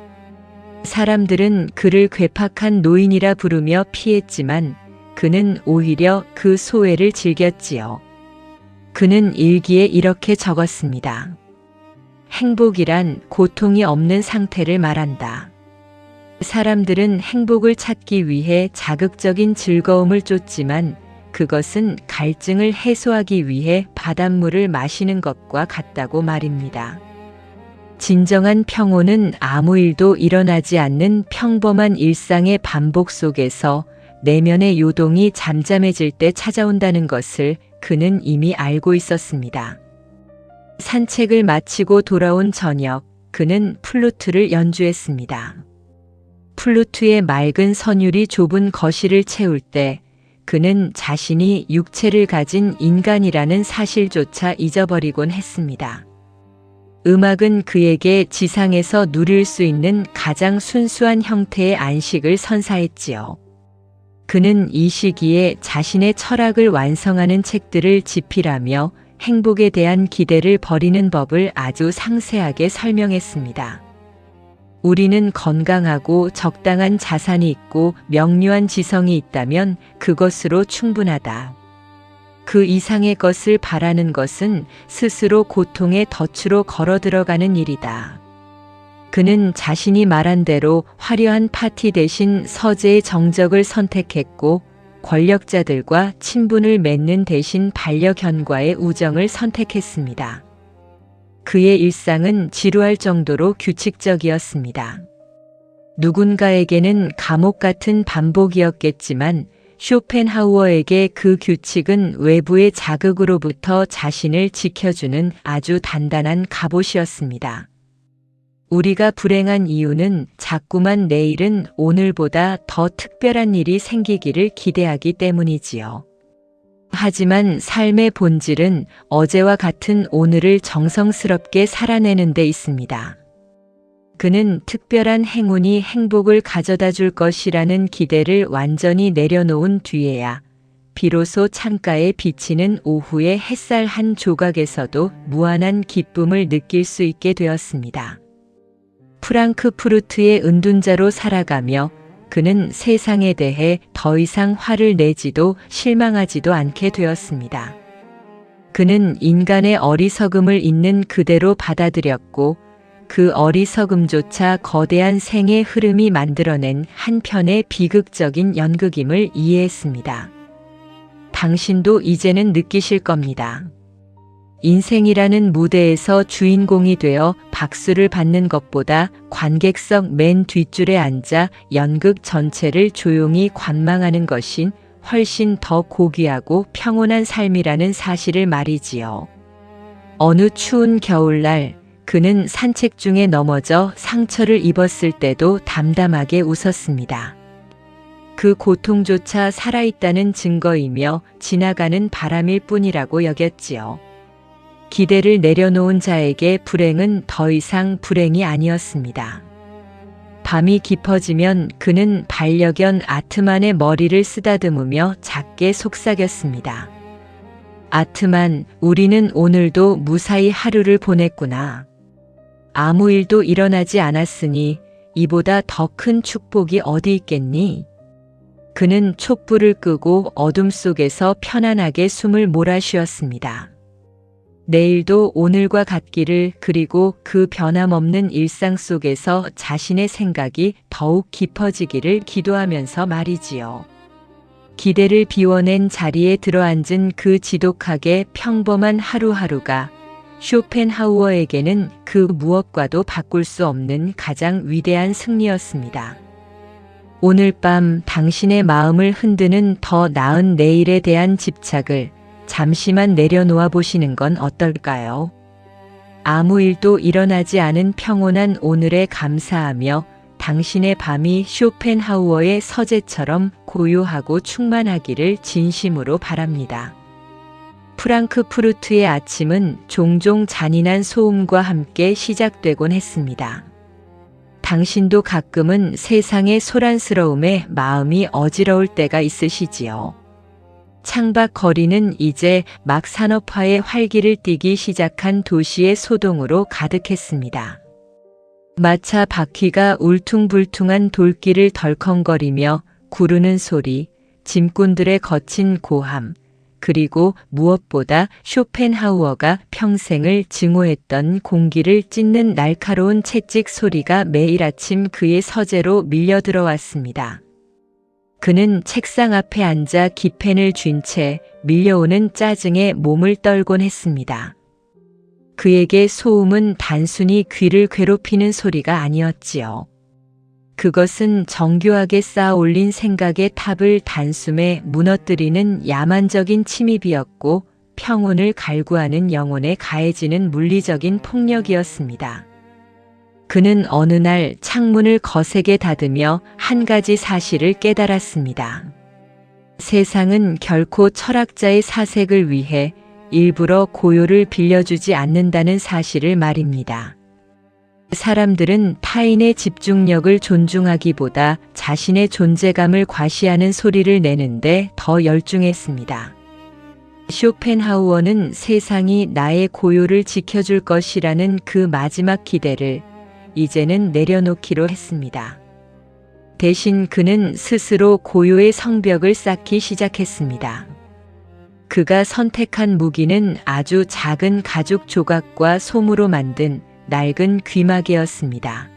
사람들은 그를 괴팍한 노인이라 부르며 피했지만 그는 오히려 그 소외를 즐겼지요. 그는 일기에 이렇게 적었습니다. 행복이란 고통이 없는 상태를 말한다. 사람들은 행복을 찾기 위해 자극적인 즐거움을 쫓지만 그것은 갈증을 해소하기 위해 바닷물을 마시는 것과 같다고 말입니다. 진정한 평온은 아무 일도 일어나지 않는 평범한 일상의 반복 속에서 내면의 요동이 잠잠해질 때 찾아온다는 것을 그는 이미 알고 있었습니다. 산책을 마치고 돌아온 저녁, 그는 플루트를 연주했습니다. 플루트의 맑은 선율이 좁은 거실을 채울 때 그는 자신이 육체를 가진 인간이라는 사실조차 잊어버리곤 했습니다. 음악은 그에게 지상에서 누릴 수 있는 가장 순수한 형태의 안식을 선사했지요. 그는 이 시기에 자신의 철학을 완성하는 책들을 집필하며 행복에 대한 기대를 버리는 법을 아주 상세하게 설명했습니다. 우리는 건강하고 적당한 자산이 있고 명료한 지성이 있다면 그것으로 충분하다. 그 이상의 것을 바라는 것은 스스로 고통의 덫으로 걸어 들어가는 일이다. 그는 자신이 말한 대로 화려한 파티 대신 서재의 정적을 선택했고 권력자들과 친분을 맺는 대신 반려견과의 우정을 선택했습니다. 그의 일상은 지루할 정도로 규칙적이었습니다. 누군가에게는 감옥 같은 반복이었겠지만 쇼펜하우어에게 그 규칙은 외부의 자극으로부터 자신을 지켜주는 아주 단단한 갑옷이었습니다. 우리가 불행한 이유는 자꾸만 내일은 오늘보다 더 특별한 일이 생기기를 기대하기 때문이지요. 하지만 삶의 본질은 어제와 같은 오늘을 정성스럽게 살아내는 데 있습니다. 그는 특별한 행운이 행복을 가져다 줄 것이라는 기대를 완전히 내려놓은 뒤에야 비로소 창가에 비치는 오후의 햇살 한 조각에서도 무한한 기쁨을 느낄 수 있게 되었습니다. 프랑크푸르트의 은둔자로 살아가며 그는 세상에 대해 더 이상 화를 내지도 실망하지도 않게 되었습니다. 그는 인간의 어리석음을 있는 그대로 받아들였고 그 어리석음조차 거대한 생의 흐름이 만들어낸 한 편의 비극적인 연극임을 이해했습니다. 당신도 이제는 느끼실 겁니다. 인생이라는 무대에서 주인공이 되어 박수를 받는 것보다 관객석 맨 뒷줄에 앉아 연극 전체를 조용히 관망하는 것이 훨씬 더 고귀하고 평온한 삶이라는 사실을 말이지요. 어느 추운 겨울날 그는 산책 중에 넘어져 상처를 입었을 때도 담담하게 웃었습니다. 그 고통조차 살아있다는 증거이며 지나가는 바람일 뿐이라고 여겼지요. 기대를 내려놓은 자에게 불행은 더 이상 불행이 아니었습니다. 밤이 깊어지면 그는 반려견 아트만의 머리를 쓰다듬으며 작게 속삭였습니다. 아트만, 우리는 오늘도 무사히 하루를 보냈구나. 아무 일도 일어나지 않았으니 이보다 더 큰 축복이 어디 있겠니? 그는 촛불을 끄고 어둠 속에서 편안하게 숨을 몰아쉬었습니다. 내일도 오늘과 같기를, 그리고 그 변함없는 일상 속에서 자신의 생각이 더욱 깊어지기를 기도하면서 말이지요. 기대를 비워낸 자리에 들어앉은 그 지독하게 평범한 하루하루가 쇼펜하우어에게는 그 무엇과도 바꿀 수 없는 가장 위대한 승리였습니다. 오늘 밤 당신의 마음을 흔드는 더 나은 내일에 대한 집착을 잠시만 내려놓아 보시는 건 어떨까요? 아무 일도 일어나지 않은 평온한 오늘에 감사하며 당신의 밤이 쇼펜하우어의 서재처럼 고요하고 충만하기를 진심으로 바랍니다. 프랑크푸르트의 아침은 종종 잔인한 소음과 함께 시작되곤 했습니다. 당신도 가끔은 세상의 소란스러움에 마음이 어지러울 때가 있으시지요. 창밖 거리는 이제 막 산업화의 활기를 띠기 시작한 도시의 소동으로 가득했습니다. 마차 바퀴가 울퉁불퉁한 돌길을 덜컹거리며 구르는 소리, 짐꾼들의 거친 고함, 그리고 무엇보다 쇼펜하우어가 평생을 증오했던 공기를 찢는 날카로운 채찍 소리가 매일 아침 그의 서재로 밀려 들어왔습니다. 그는 책상 앞에 앉아 기펜을 쥔 채 밀려오는 짜증에 몸을 떨곤 했습니다. 그에게 소음은 단순히 귀를 괴롭히는 소리가 아니었지요. 그것은 정교하게 쌓아 올린 생각의 탑을 단숨에 무너뜨리는 야만적인 침입이었고, 평온을 갈구하는 영혼에 가해지는 물리적인 폭력이었습니다. 그는 어느 날 창문을 거세게 닫으며 한 가지 사실을 깨달았습니다. 세상은 결코 철학자의 사색을 위해 일부러 고요를 빌려주지 않는다는 사실을 말입니다. 사람들은 타인의 집중력을 존중하기보다 자신의 존재감을 과시하는 소리를 내는데 더 열중했습니다. 쇼펜하우어는 세상이 나의 고요를 지켜줄 것이라는 그 마지막 기대를 이제는 내려놓기로 했습니다. 대신 그는 스스로 고요의 성벽을 쌓기 시작했습니다. 그가 선택한 무기는 아주 작은 가죽 조각과 솜으로 만든 낡은 귀마개였습니다.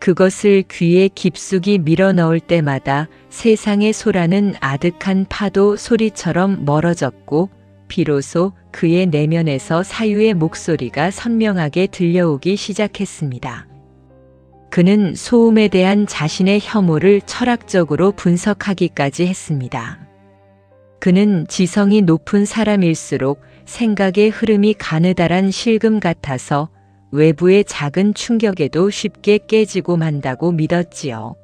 그것을 귀에 깊숙이 밀어 넣을 때마다 세상의 소라는 아득한 파도 소리처럼 멀어졌고, 비로소 그의 내면에서 사유의 목소리가 선명하게 들려오기 시작했습니다. 그는 소음에 대한 자신의 혐오를 철학적으로 분석하기까지 했습니다. 그는 지성이 높은 사람일수록 생각의 흐름이 가느다란 실금 같아서 외부의 작은 충격에도 쉽게 깨지고 만다고 믿었지요.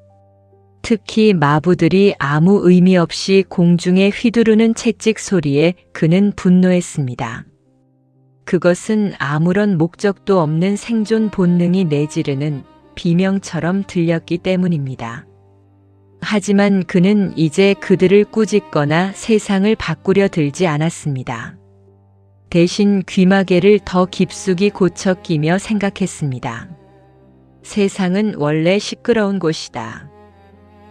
특히 마부들이 아무 의미 없이 공중에 휘두르는 채찍 소리에 그는 분노했습니다. 그것은 아무런 목적도 없는 생존 본능이 내지르는 비명처럼 들렸기 때문입니다. 하지만 그는 이제 그들을 꾸짖거나 세상을 바꾸려 들지 않았습니다. 대신 귀마개를 더 깊숙이 고쳐 끼며 생각했습니다. 세상은 원래 시끄러운 곳이다.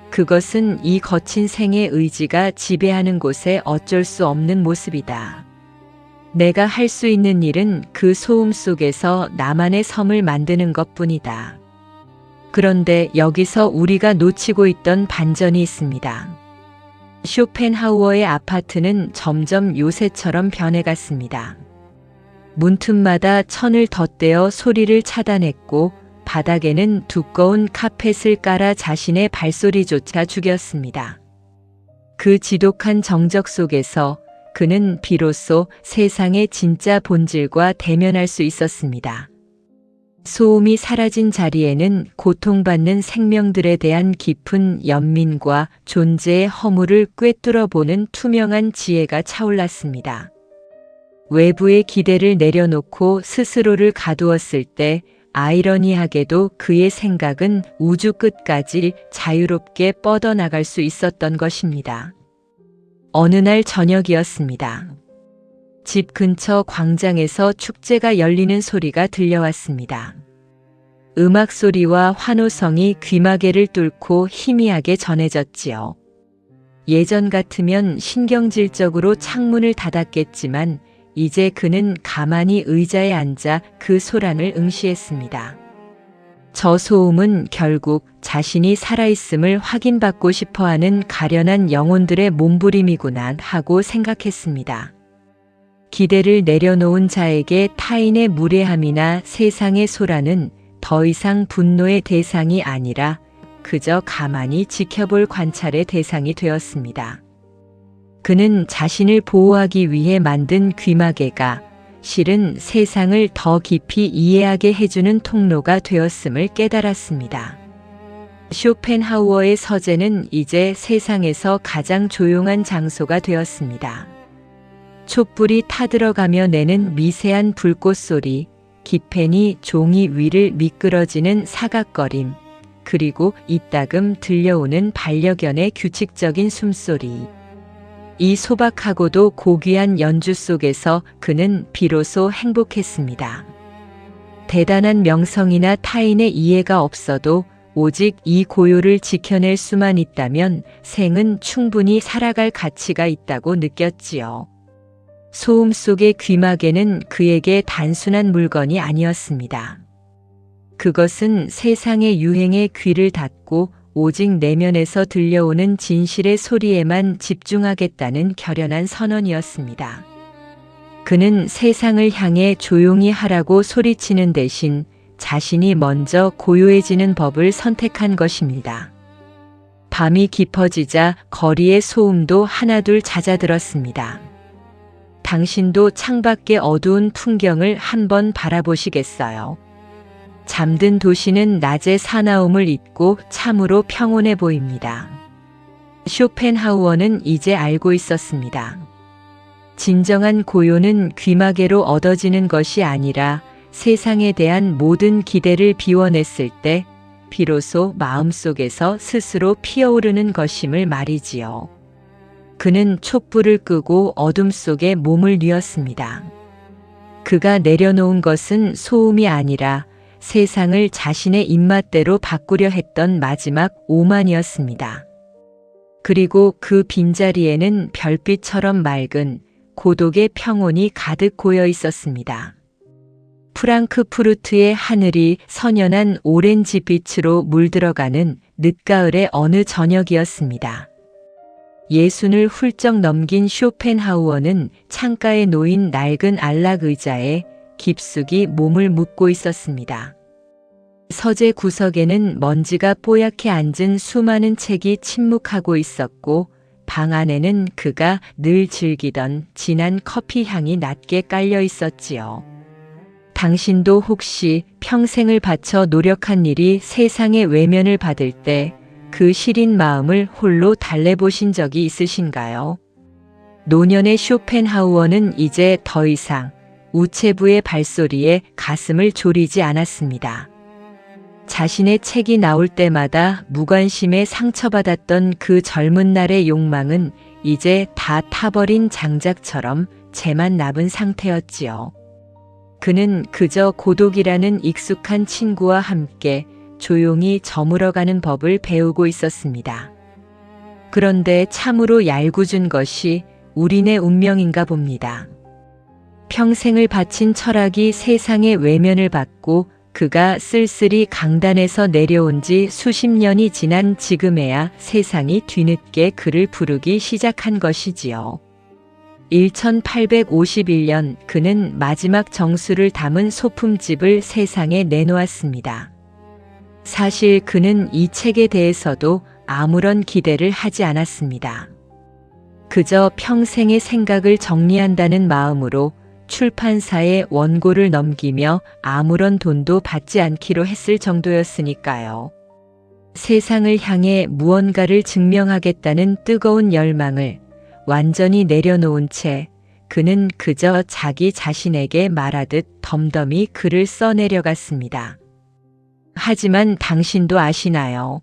그것은 이 거친 생의 의지가 지배하는 곳에 어쩔 수 없는 모습이다. 내가 할 수 있는 일은 그 소음 속에서 나만의 섬을 만드는 것뿐이다. 그런데 여기서 우리가 놓치고 있던 반전이 있습니다. 쇼펜하우어의 아파트는 점점 요새처럼 변해갔습니다. 문틈마다 천을 덧대어 소리를 차단했고, 바닥에는 두꺼운 카펫을 깔아 자신의 발소리조차 죽였습니다. 그 지독한 정적 속에서 그는 비로소 세상의 진짜 본질과 대면할 수 있었습니다. 소음이 사라진 자리에는 고통받는 생명들에 대한 깊은 연민과 존재의 허물을 꿰뚫어 보는 투명한 지혜가 차올랐습니다. 외부의 기대를 내려놓고 스스로를 가두었을 때 아이러니하게도 그의 생각은 우주 끝까지 자유롭게 뻗어나갈 수 있었던 것입니다. 어느 날 저녁이었습니다. 집 근처 광장에서 축제가 열리는 소리가 들려왔습니다. 음악 소리와 환호성이 귀마개를 뚫고 희미하게 전해졌지요. 예전 같으면 신경질적으로 창문을 닫았겠지만 이제 그는 가만히 의자에 앉아 그 소란을 응시했습니다. 저 소음은 결국 자신이 살아있음을 확인받고 싶어하는 가련한 영혼들의 몸부림이구나 하고 생각했습니다. 기대를 내려놓은 자에게 타인의 무례함이나 세상의 소란은 더 이상 분노의 대상이 아니라 그저 가만히 지켜볼 관찰의 대상이 되었습니다. 그는 자신을 보호하기 위해 만든 귀마개가 실은 세상을 더 깊이 이해하게 해주는 통로가 되었음을 깨달았습니다. 쇼펜하우어의 서재는 이제 세상에서 가장 조용한 장소가 되었습니다. 촛불이 타들어가며 내는 미세한 불꽃 소리, 기펜이 종이 위를 미끄러지는 사각거림, 그리고 이따금 들려오는 반려견의 규칙적인 숨소리. 이 소박하고도 고귀한 연주 속에서 그는 비로소 행복했습니다. 대단한 명성이나 타인의 이해가 없어도 오직 이 고요를 지켜낼 수만 있다면 생은 충분히 살아갈 가치가 있다고 느꼈지요. 소음 속의 귀마개는 그에게 단순한 물건이 아니었습니다. 그것은 세상의 유행에 귀를 닫고 오직 내면에서 들려오는 진실의 소리에만 집중하겠다는 결연한 선언이었습니다. 그는 세상을 향해 조용히 하라고 소리치는 대신 자신이 먼저 고요해지는 법을 선택한 것입니다. 밤이 깊어지자 거리의 소음도 하나둘 잦아들었습니다. 당신도 창밖의 어두운 풍경을 한번 바라보시겠어요? 잠든 도시는 낮의 사나움을 잊고 참으로 평온해 보입니다. 쇼펜하우어는 이제 알고 있었습니다. 진정한 고요는 귀마개로 얻어지는 것이 아니라 세상에 대한 모든 기대를 비워냈을 때 비로소 마음속에서 스스로 피어오르는 것임을 말이지요. 그는 촛불을 끄고 어둠 속에 몸을 뉘었습니다. 그가 내려놓은 것은 소음이 아니라 세상을 자신의 입맛대로 바꾸려 했던 마지막 오만이었습니다. 그리고 그 빈자리에는 별빛처럼 맑은 고독의 평온이 가득 고여 있었습니다. 프랑크푸르트의 하늘이 선연한 오렌지빛으로 물들어가는 늦가을의 어느 저녁이었습니다. 예순을 훌쩍 넘긴 쇼펜하우어는 창가에 놓인 낡은 안락 의자에 깊숙이 몸을 묻고 있었습니다. 서재 구석에는 먼지가 뽀얗게 앉은 수많은 책이 침묵하고 있었고 방 안에는 그가 늘 즐기던 진한 커피 향이 낮게 깔려 있었지요. 당신도 혹시 평생을 바쳐 노력한 일이 세상의 외면을 받을 때 그 시린 마음을 홀로 달래보신 적이 있으신가요? 노년의 쇼펜하우어는 이제 더 이상 우체부의 발소리에 가슴을 졸이지 않았습니다. 자신의 책이 나올 때마다 무관심에 상처받았던 그 젊은 날의 욕망은 이제 다 타버린 장작처럼 재만 남은 상태였지요. 그는 그저 고독이라는 익숙한 친구와 함께 조용히 저물어가는 법을 배우고 있었습니다. 그런데 참으로 얄궂은 것이 우리네 운명인가 봅니다. 평생을 바친 철학이 세상의 외면을 받고 그가 쓸쓸히 강단에서 내려온 지 수십 년이 지난 지금에야 세상이 뒤늦게 그를 부르기 시작한 것이지요. 1851년 그는 마지막 정수를 담은 소품집을 세상에 내놓았습니다. 사실 그는 이 책에 대해서도 아무런 기대를 하지 않았습니다. 그저 평생의 생각을 정리한다는 마음으로 출판사에 원고를 넘기며 아무런 돈도 받지 않기로 했을 정도였으니까요. 세상을 향해 무언가를 증명하겠다는 뜨거운 열망을 완전히 내려놓은 채 그는 그저 자기 자신에게 말하듯 덤덤히 글을 써내려갔습니다. 하지만 당신도 아시나요?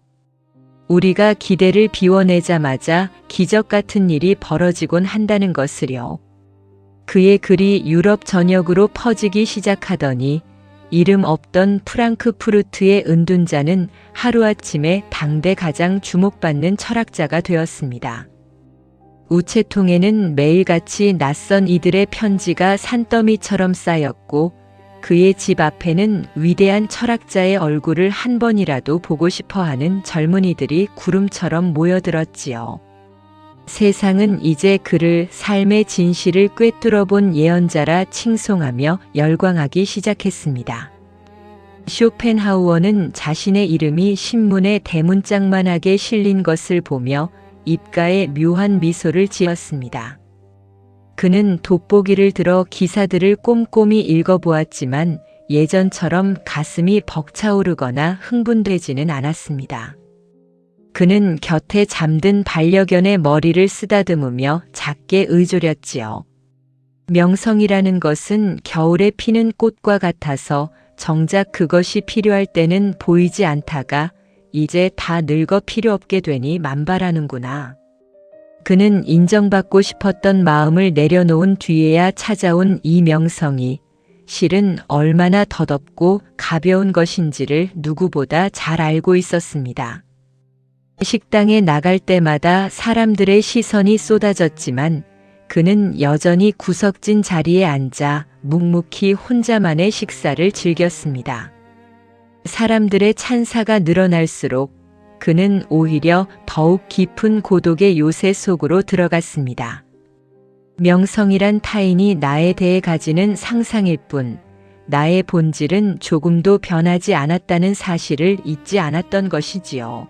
우리가 기대를 비워내자마자 기적 같은 일이 벌어지곤 한다는 것을요. 그의 글이 유럽 전역으로 퍼지기 시작하더니 이름 없던 프랑크푸르트의 은둔자는 하루아침에 당대 가장 주목받는 철학자가 되었습니다. 우체통에는 매일같이 낯선 이들의 편지가 산더미처럼 쌓였고 그의 집 앞에는 위대한 철학자의 얼굴을 한 번이라도 보고 싶어하는 젊은이들이 구름처럼 모여들었지요. 세상은 이제 그를 삶의 진실을 꿰뚫어 본 예언자라 칭송하며 열광하기 시작했습니다. 쇼펜하우어는 자신의 이름이 신문에 대문짝만하게 실린 것을 보며 입가에 묘한 미소를 지었습니다. 그는 돋보기를 들어 기사들을 꼼꼼히 읽어보았지만 예전처럼 가슴이 벅차오르거나 흥분되지는 않았습니다. 그는 곁에 잠든 반려견의 머리를 쓰다듬으며 작게 의조렸지요. 명성이라는 것은 겨울에 피는 꽃과 같아서 정작 그것이 필요할 때는 보이지 않다가 이제 다 늙어 필요 없게 되니 만발하는구나. 그는 인정받고 싶었던 마음을 내려놓은 뒤에야 찾아온 이 명성이 실은 얼마나 더덥고 가벼운 것인지를 누구보다 잘 알고 있었습니다. 식당에 나갈 때마다 사람들의 시선이 쏟아졌지만 그는 여전히 구석진 자리에 앉아 묵묵히 혼자만의 식사를 즐겼습니다. 사람들의 찬사가 늘어날수록 그는 오히려 더욱 깊은 고독의 요새 속으로 들어갔습니다. 명성이란 타인이 나에 대해 가지는 상상일 뿐 나의 본질은 조금도 변하지 않았다는 사실을 잊지 않았던 것이지요.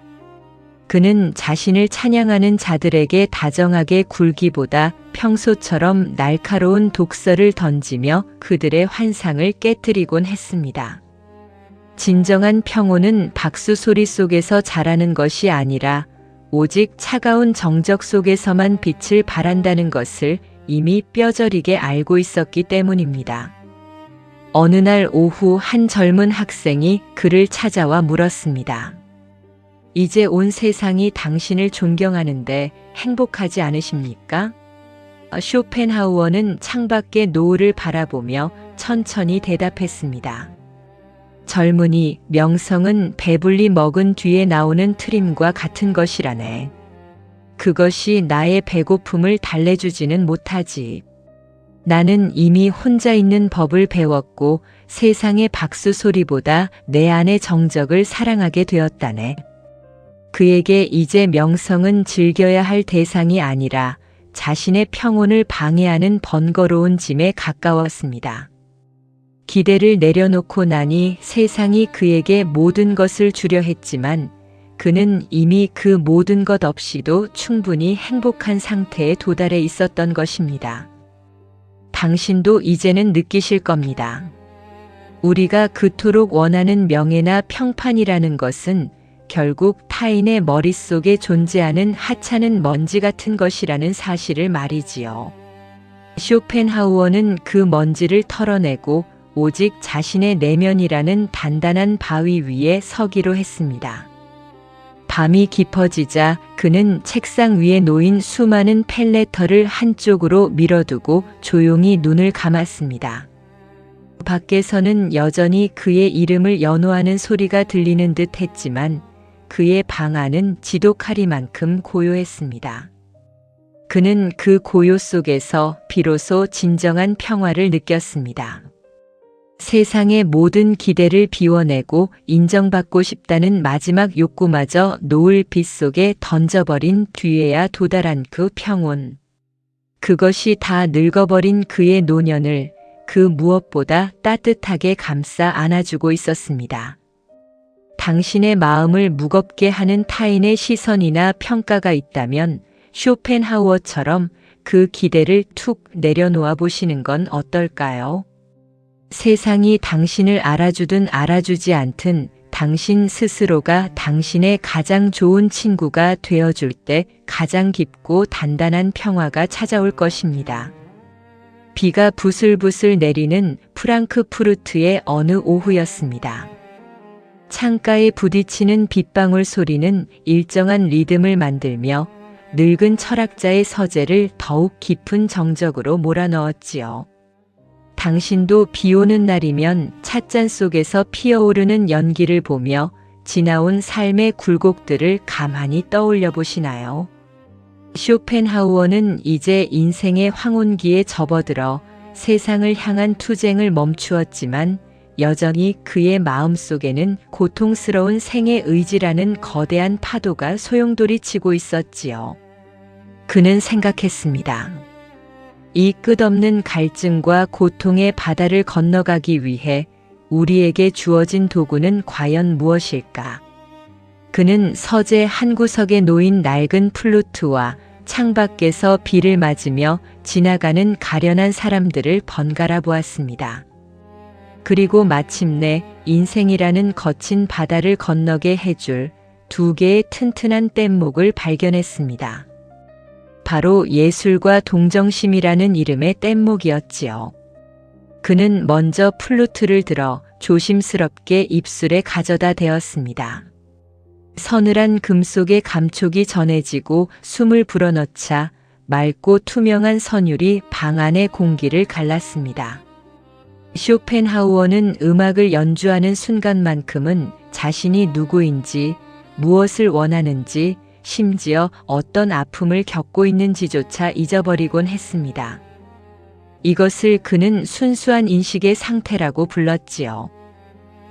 그는 자신을 찬양하는 자들에게 다정하게 굴기보다 평소처럼 날카로운 독설을 던지며 그들의 환상을 깨뜨리곤 했습니다. 진정한 평온은 박수 소리 속에서 자라는 것이 아니라 오직 차가운 정적 속에서만 빛을 발한다는 것을 이미 뼈저리게 알고 있었기 때문입니다. 어느 날 오후 한 젊은 학생이 그를 찾아와 물었습니다. 이제 온 세상이 당신을 존경하는데 행복하지 않으십니까? 쇼펜하우어는 창밖의 노을을 바라보며 천천히 대답했습니다. 젊은이, 명성은 배불리 먹은 뒤에 나오는 트림과 같은 것이라네. 그것이 나의 배고픔을 달래주지는 못하지. 나는 이미 혼자 있는 법을 배웠고 세상의 박수 소리보다 내 안의 정적을 사랑하게 되었다네. 그에게 이제 명성은 즐겨야 할 대상이 아니라 자신의 평온을 방해하는 번거로운 짐에 가까웠습니다. 기대를 내려놓고 나니 세상이 그에게 모든 것을 주려 했지만 그는 이미 그 모든 것 없이도 충분히 행복한 상태에 도달해 있었던 것입니다. 당신도 이제는 느끼실 겁니다. 우리가 그토록 원하는 명예나 평판이라는 것은 결국 타인의 머릿속에 존재하는 하찮은 먼지 같은 것이라는 사실을 말이지요. 쇼펜하우어는 그 먼지를 털어내고 오직 자신의 내면이라는 단단한 바위 위에 서기로 했습니다. 밤이 깊어지자 그는 책상 위에 놓인 수많은 펠레터를 한쪽으로 밀어두고 조용히 눈을 감았습니다. 밖에서는 여전히 그의 이름을 연호하는 소리가 들리는 듯 했지만 그의 방 안은 지독하리만큼 고요했습니다. 그는 그 고요 속에서 비로소 진정한 평화를 느꼈습니다. 세상의 모든 기대를 비워내고 인정받고 싶다는 마지막 욕구마저 노을빛 속에 던져버린 뒤에야 도달한 그 평온. 그것이 다 늙어버린 그의 노년을 그 무엇보다 따뜻하게 감싸 안아주고 있었습니다. 당신의 마음을 무겁게 하는 타인의 시선이나 평가가 있다면 쇼펜하우어처럼 그 기대를 툭 내려놓아 보시는 건 어떨까요? 세상이 당신을 알아주든 알아주지 않든 당신 스스로가 당신의 가장 좋은 친구가 되어줄 때 가장 깊고 단단한 평화가 찾아올 것입니다. 비가 부슬부슬 내리는 프랑크푸르트의 어느 오후였습니다. 창가에 부딪히는 빗방울 소리는 일정한 리듬을 만들며 늙은 철학자의 서재를 더욱 깊은 정적으로 몰아넣었지요. 당신도 비 오는 날이면 찻잔 속에서 피어오르는 연기를 보며 지나온 삶의 굴곡들을 가만히 떠올려 보시나요? 쇼펜하우어는 이제 인생의 황혼기에 접어들어 세상을 향한 투쟁을 멈추었지만 여전히 그의 마음속에는 고통스러운 생의 의지라는 거대한 파도가 소용돌이치고 있었지요. 그는 생각했습니다. 이 끝없는 갈증과 고통의 바다를 건너가기 위해 우리에게 주어진 도구는 과연 무엇일까? 그는 서재 한 구석에 놓인 낡은 플루트와 창밖에서 비를 맞으며 지나가는 가련한 사람들을 번갈아 보았습니다. 그리고 마침내 인생이라는 거친 바다를 건너게 해줄 두 개의 튼튼한 뗏목을 발견했습니다. 바로 예술과 동정심이라는 이름의 뗏목이었지요. 그는 먼저 플루트를 들어 조심스럽게 입술에 가져다 대었습니다. 서늘한 금속의 감촉이 전해지고 숨을 불어넣자 맑고 투명한 선율이 방 안의 공기를 갈랐습니다. 쇼펜하우어는 음악을 연주하는 순간만큼은 자신이 누구인지, 무엇을 원하는지, 심지어 어떤 아픔을 겪고 있는지조차 잊어버리곤 했습니다. 이것을 그는 순수한 인식의 상태라고 불렀지요.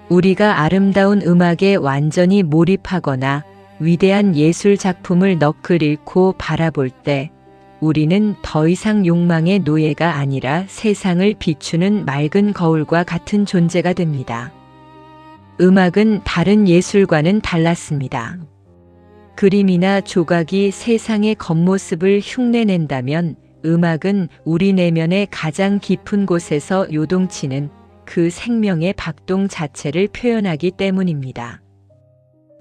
우리가 아름다운 음악에 완전히 몰입하거나 위대한 예술 작품을 넋을 잃고 바라볼 때 우리는 더 이상 욕망의 노예가 아니라 세상을 비추는 맑은 거울과 같은 존재가 됩니다. 음악은 다른 예술과는 달랐습니다. 그림이나 조각이 세상의 겉모습을 흉내낸다면 음악은 우리 내면의 가장 깊은 곳에서 요동치는 그 생명의 박동 자체를 표현하기 때문입니다.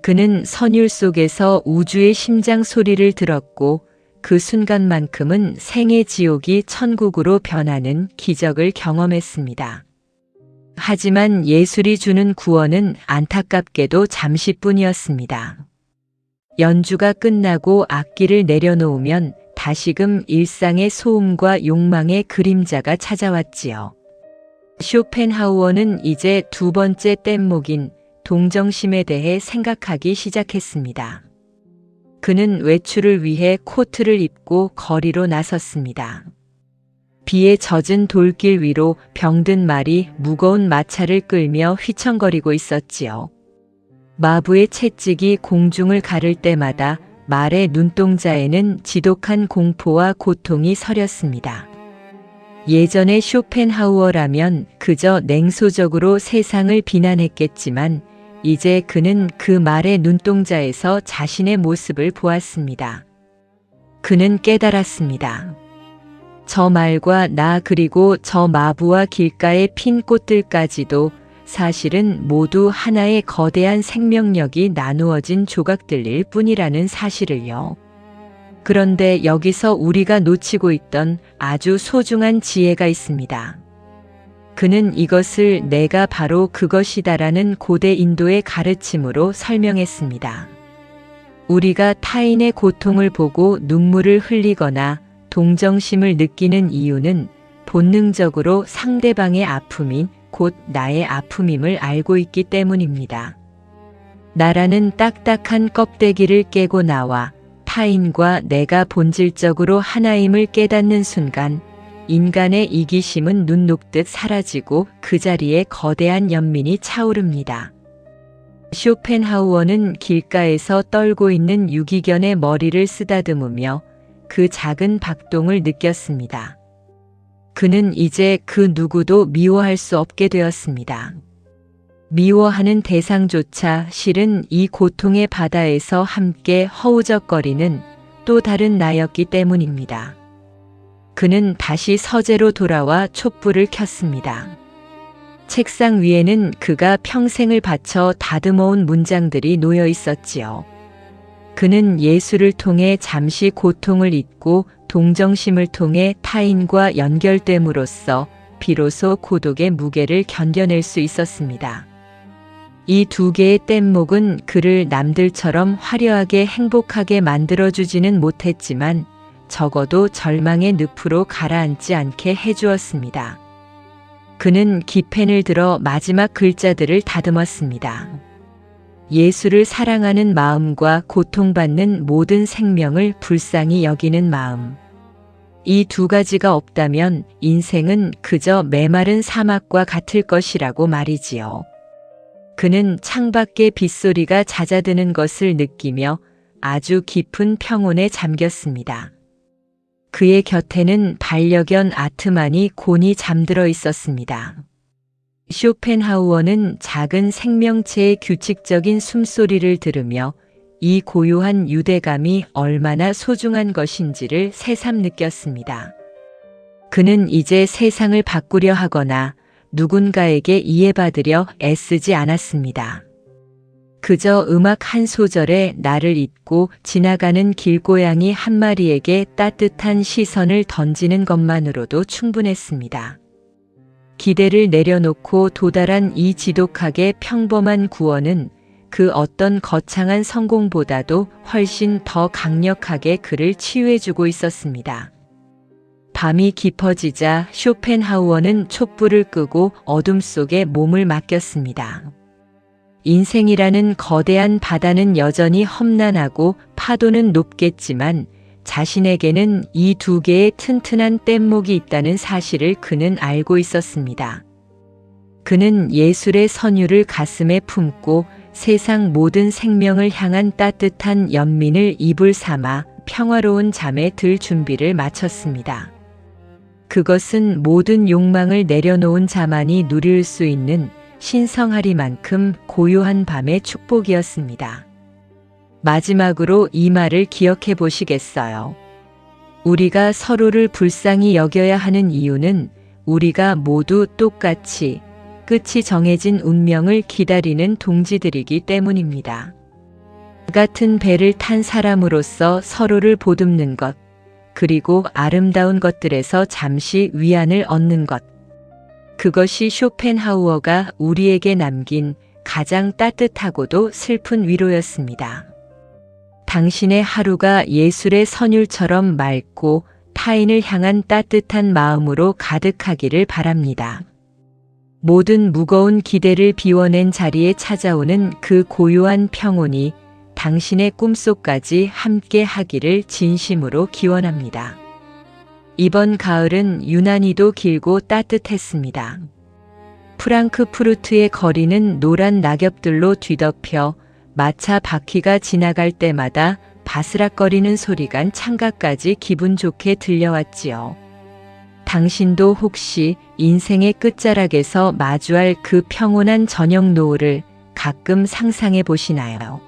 그는 선율 속에서 우주의 심장 소리를 들었고 그 순간만큼은 생의 지옥이 천국으로 변하는 기적을 경험했습니다. 하지만 예술이 주는 구원은 안타깝게도 잠시뿐이었습니다. 연주가 끝나고 악기를 내려놓으면 다시금 일상의 소음과 욕망의 그림자가 찾아왔지요. 쇼펜하우어는 이제 두 번째 뗏목인 동정심에 대해 생각하기 시작했습니다. 그는 외출을 위해 코트를 입고 거리로 나섰습니다. 비에 젖은 돌길 위로 병든 말이 무거운 마차를 끌며 휘청거리고 있었지요. 마부의 채찍이 공중을 가를 때마다 말의 눈동자에는 지독한 공포와 고통이 서렸습니다. 예전의 쇼펜하우어라면 그저 냉소적으로 세상을 비난했겠지만 이제 그는 그 말의 눈동자에서 자신의 모습을 보았습니다. 그는 깨달았습니다. 저 말과 나 그리고 저 마부와 길가의 핀 꽃들까지도 사실은 모두 하나의 거대한 생명력이 나누어진 조각들일 뿐이라는 사실을요. 그런데 여기서 우리가 놓치고 있던 아주 소중한 지혜가 있습니다. 그는 이것을 내가 바로 그것이다라는 고대 인도의 가르침으로 설명했습니다. 우리가 타인의 고통을 보고 눈물을 흘리거나 동정심을 느끼는 이유는 본능적으로 상대방의 아픔이 곧 나의 아픔임을 알고 있기 때문입니다. 나라는 딱딱한 껍데기를 깨고 나와 타인과 내가 본질적으로 하나임을 깨닫는 순간 인간의 이기심은 눈 녹듯 사라지고 그 자리에 거대한 연민이 차오릅니다. 쇼펜하우어는 길가에서 떨고 있는 유기견의 머리를 쓰다듬으며 그 작은 박동을 느꼈습니다. 그는 이제 그 누구도 미워할 수 없게 되었습니다. 미워하는 대상조차 실은 이 고통의 바다에서 함께 허우적거리는 또 다른 나였기 때문입니다. 그는 다시 서재로 돌아와 촛불을 켰습니다. 책상 위에는 그가 평생을 바쳐 다듬어온 문장들이 놓여 있었지요. 그는 예술을 통해 잠시 고통을 잊고 동정심을 통해 타인과 연결됨으로써 비로소 고독의 무게를 견뎌낼 수 있었습니다. 이 두 개의 뗏목은 그를 남들처럼 화려하게 행복하게 만들어주지는 못했지만 적어도 절망의 늪으로 가라앉지 않게 해주었습니다. 그는 기펜을 들어 마지막 글자들을 다듬었습니다. 예수를 사랑하는 마음과 고통받는 모든 생명을 불쌍히 여기는 마음. 이 두 가지가 없다면 인생은 그저 메마른 사막과 같을 것이라고 말이지요. 그는 창밖의 빗소리가 잦아드는 것을 느끼며 아주 깊은 평온에 잠겼습니다. 그의 곁에는 반려견 아트만이 곤히 잠들어 있었습니다. 쇼펜하우어는 작은 생명체의 규칙적인 숨소리를 들으며 이 고요한 유대감이 얼마나 소중한 것인지를 새삼 느꼈습니다. 그는 이제 세상을 바꾸려 하거나 누군가에게 이해받으려 애쓰지 않았습니다. 그저 음악 한 소절에 나를 잊고 지나가는 길고양이 한 마리에게 따뜻한 시선을 던지는 것만으로도 충분했습니다. 기대를 내려놓고 도달한 이 지독하게 평범한 구원은 그 어떤 거창한 성공보다도 훨씬 더 강력하게 그를 치유해주고 있었습니다. 밤이 깊어지자 쇼펜하우어는 촛불을 끄고 어둠 속에 몸을 맡겼습니다. 인생이라는 거대한 바다는 여전히 험난하고 파도는 높겠지만 자신에게는 이 두 개의 튼튼한 뗏목이 있다는 사실을 그는 알고 있었습니다. 그는 예술의 선율을 가슴에 품고 세상 모든 생명을 향한 따뜻한 연민을 이불 삼아 평화로운 잠에 들 준비를 마쳤습니다. 그것은 모든 욕망을 내려놓은 자만이 누릴 수 있는 신성하리만큼 고요한 밤의 축복이었습니다. 마지막으로 이 말을 기억해 보시겠어요? 우리가 서로를 불쌍히 여겨야 하는 이유는 우리가 모두 똑같이 끝이 정해진 운명을 기다리는 동지들이기 때문입니다. 같은 배를 탄 사람으로서 서로를 보듬는 것, 그리고 아름다운 것들에서 잠시 위안을 얻는 것. 그것이 쇼펜하우어가 우리에게 남긴 가장 따뜻하고도 슬픈 위로였습니다. 당신의 하루가 예술의 선율처럼 맑고 타인을 향한 따뜻한 마음으로 가득하기를 바랍니다. 모든 무거운 기대를 비워낸 자리에 찾아오는 그 고요한 평온이 당신의 꿈속까지 함께 하기를 진심으로 기원합니다. 이번 가을은 유난히도 길고 따뜻했습니다. 프랑크푸르트의 거리는 노란 낙엽들로 뒤덮여 마차 바퀴가 지나갈 때마다 바스락거리는 소리가 창가까지 기분 좋게 들려왔지요. 당신도 혹시 인생의 끝자락에서 마주할 그 평온한 저녁 노을을 가끔 상상해 보시나요?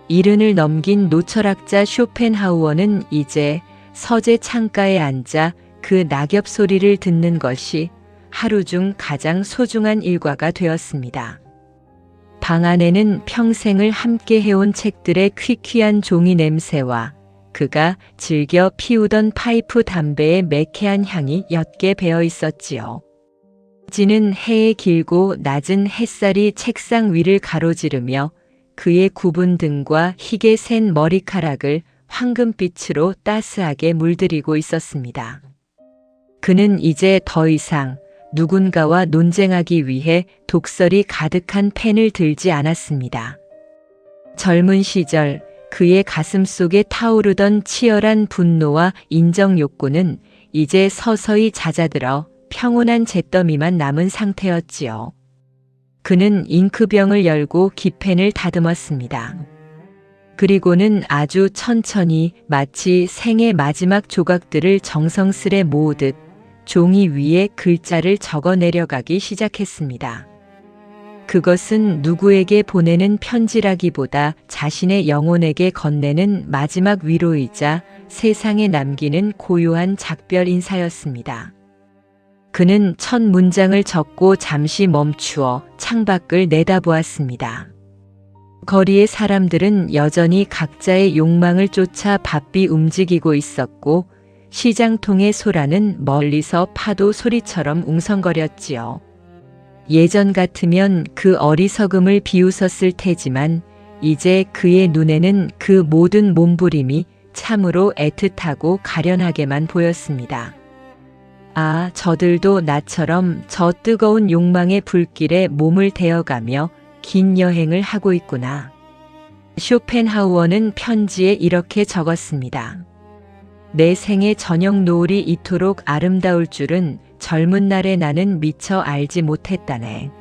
이른을 넘긴 노철학자 쇼펜하우어는 이제 서재 창가에 앉아 그 낙엽 소리를 듣는 것이 하루 중 가장 소중한 일과가 되었습니다. 방 안에는 평생을 함께 해온 책들의 퀴퀴한 종이 냄새와 그가 즐겨 피우던 파이프 담배의 매캐한 향이 옅게 배어 있었지요. 지는 해의 길고 낮은 햇살이 책상 위를 가로지르며 그의 굽은 등과 희게 센 머리카락을 황금빛으로 따스하게 물들이고 있었습니다. 그는 이제 더 이상 누군가와 논쟁하기 위해 독설이 가득한 펜을 들지 않았습니다. 젊은 시절 그의 가슴 속에 타오르던 치열한 분노와 인정 욕구는 이제 서서히 잦아들어 평온한 잿더미만 남은 상태였지요. 그는 잉크병을 열고 기펜을 다듬었습니다. 그리고는 아주 천천히 마치 생의 마지막 조각들을 정성스레 모으듯 종이 위에 글자를 적어 내려가기 시작했습니다. 그것은 누구에게 보내는 편지라기보다 자신의 영혼에게 건네는 마지막 위로이자 세상에 남기는 고요한 작별 인사였습니다. 그는 첫 문장을 적고 잠시 멈추어 창밖을 내다보았습니다. 거리의 사람들은 여전히 각자의 욕망을 쫓아 바삐 움직이고 있었고 시장통의 소라는 멀리서 파도 소리처럼 웅성거렸지요. 예전 같으면 그 어리석음을 비웃었을 테지만 이제 그의 눈에는 그 모든 몸부림이 참으로 애틋하고 가련하게만 보였습니다. 아, 저들도 나처럼 저 뜨거운 욕망의 불길에 몸을 데워가며 긴 여행을 하고 있구나. 쇼펜하우어는 편지에 이렇게 적었습니다. 내 생의 저녁 노을이 이토록 아름다울 줄은 젊은 날에 나는 미처 알지 못했다네.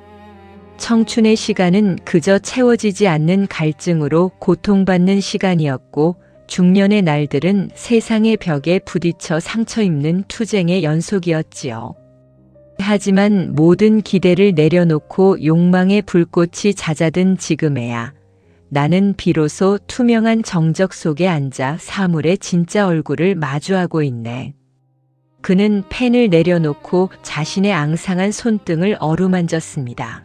청춘의 시간은 그저 채워지지 않는 갈증으로 고통받는 시간이었고 중년의 날들은 세상의 벽에 부딪혀 상처 입는 투쟁의 연속이었지요. 하지만 모든 기대를 내려놓고 욕망의 불꽃이 잦아든 지금에야 나는 비로소 투명한 정적 속에 앉아 사물의 진짜 얼굴을 마주하고 있네. 그는 펜을 내려놓고 자신의 앙상한 손등을 어루만졌습니다.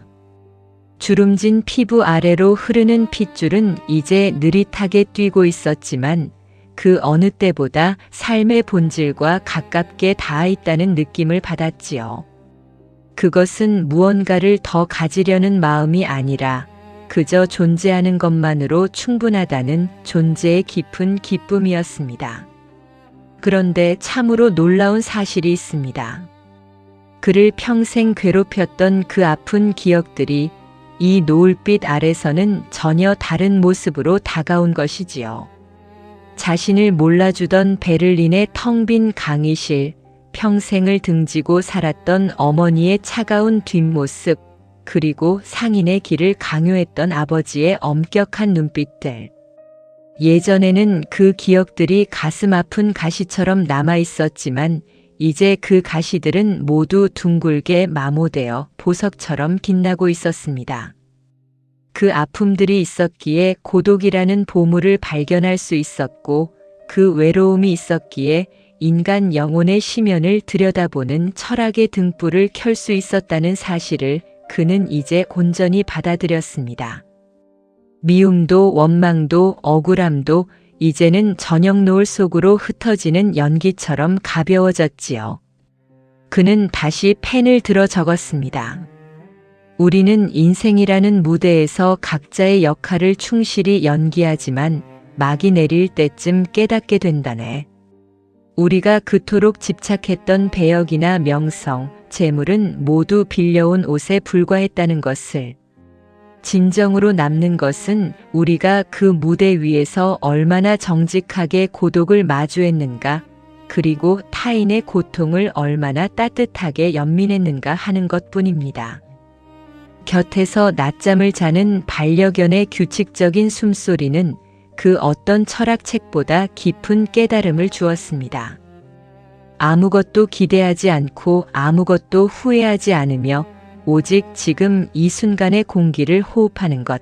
주름진 피부 아래로 흐르는 핏줄은 이제 느릿하게 뛰고 있었지만 그 어느 때보다 삶의 본질과 가깝게 닿아 있다는 느낌을 받았지요. 그것은 무언가를 더 가지려는 마음이 아니라 그저 존재하는 것만으로 충분하다는 존재의 깊은 기쁨이었습니다. 그런데 참으로 놀라운 사실이 있습니다. 그를 평생 괴롭혔던 그 아픈 기억들이 이 노을빛 아래서는 전혀 다른 모습으로 다가온 것이지요. 자신을 몰라주던 베를린의 텅 빈 강의실, 평생을 등지고 살았던 어머니의 차가운 뒷모습, 그리고 상인의 길을 강요했던 아버지의 엄격한 눈빛들. 예전에는 그 기억들이 가슴 아픈 가시처럼 남아 있었지만 이제 그 가시들은 모두 둥글게 마모되어 보석처럼 빛나고 있었습니다. 그 아픔들이 있었기에 고독이라는 보물을 발견할 수 있었고 그 외로움이 있었기에 인간 영혼의 심연을 들여다보는 철학의 등불을 켤 수 있었다는 사실을 그는 이제 온전히 받아들였습니다. 미움도 원망도 억울함도 이제는 저녁 노을 속으로 흩어지는 연기처럼 가벼워졌지요. 그는 다시 펜을 들어 적었습니다. 우리는 인생이라는 무대에서 각자의 역할을 충실히 연기하지만 막이 내릴 때쯤 깨닫게 된다네. 우리가 그토록 집착했던 배역이나 명성, 재물은 모두 빌려온 옷에 불과했다는 것을. 진정으로 남는 것은 우리가 그 무대 위에서 얼마나 정직하게 고독을 마주했는가, 그리고 타인의 고통을 얼마나 따뜻하게 연민했는가 하는 것뿐입니다. 곁에서 낮잠을 자는 반려견의 규칙적인 숨소리는 그 어떤 철학책보다 깊은 깨달음을 주었습니다. 아무것도 기대하지 않고 아무것도 후회하지 않으며 오직 지금 이 순간의 공기를 호흡하는 것.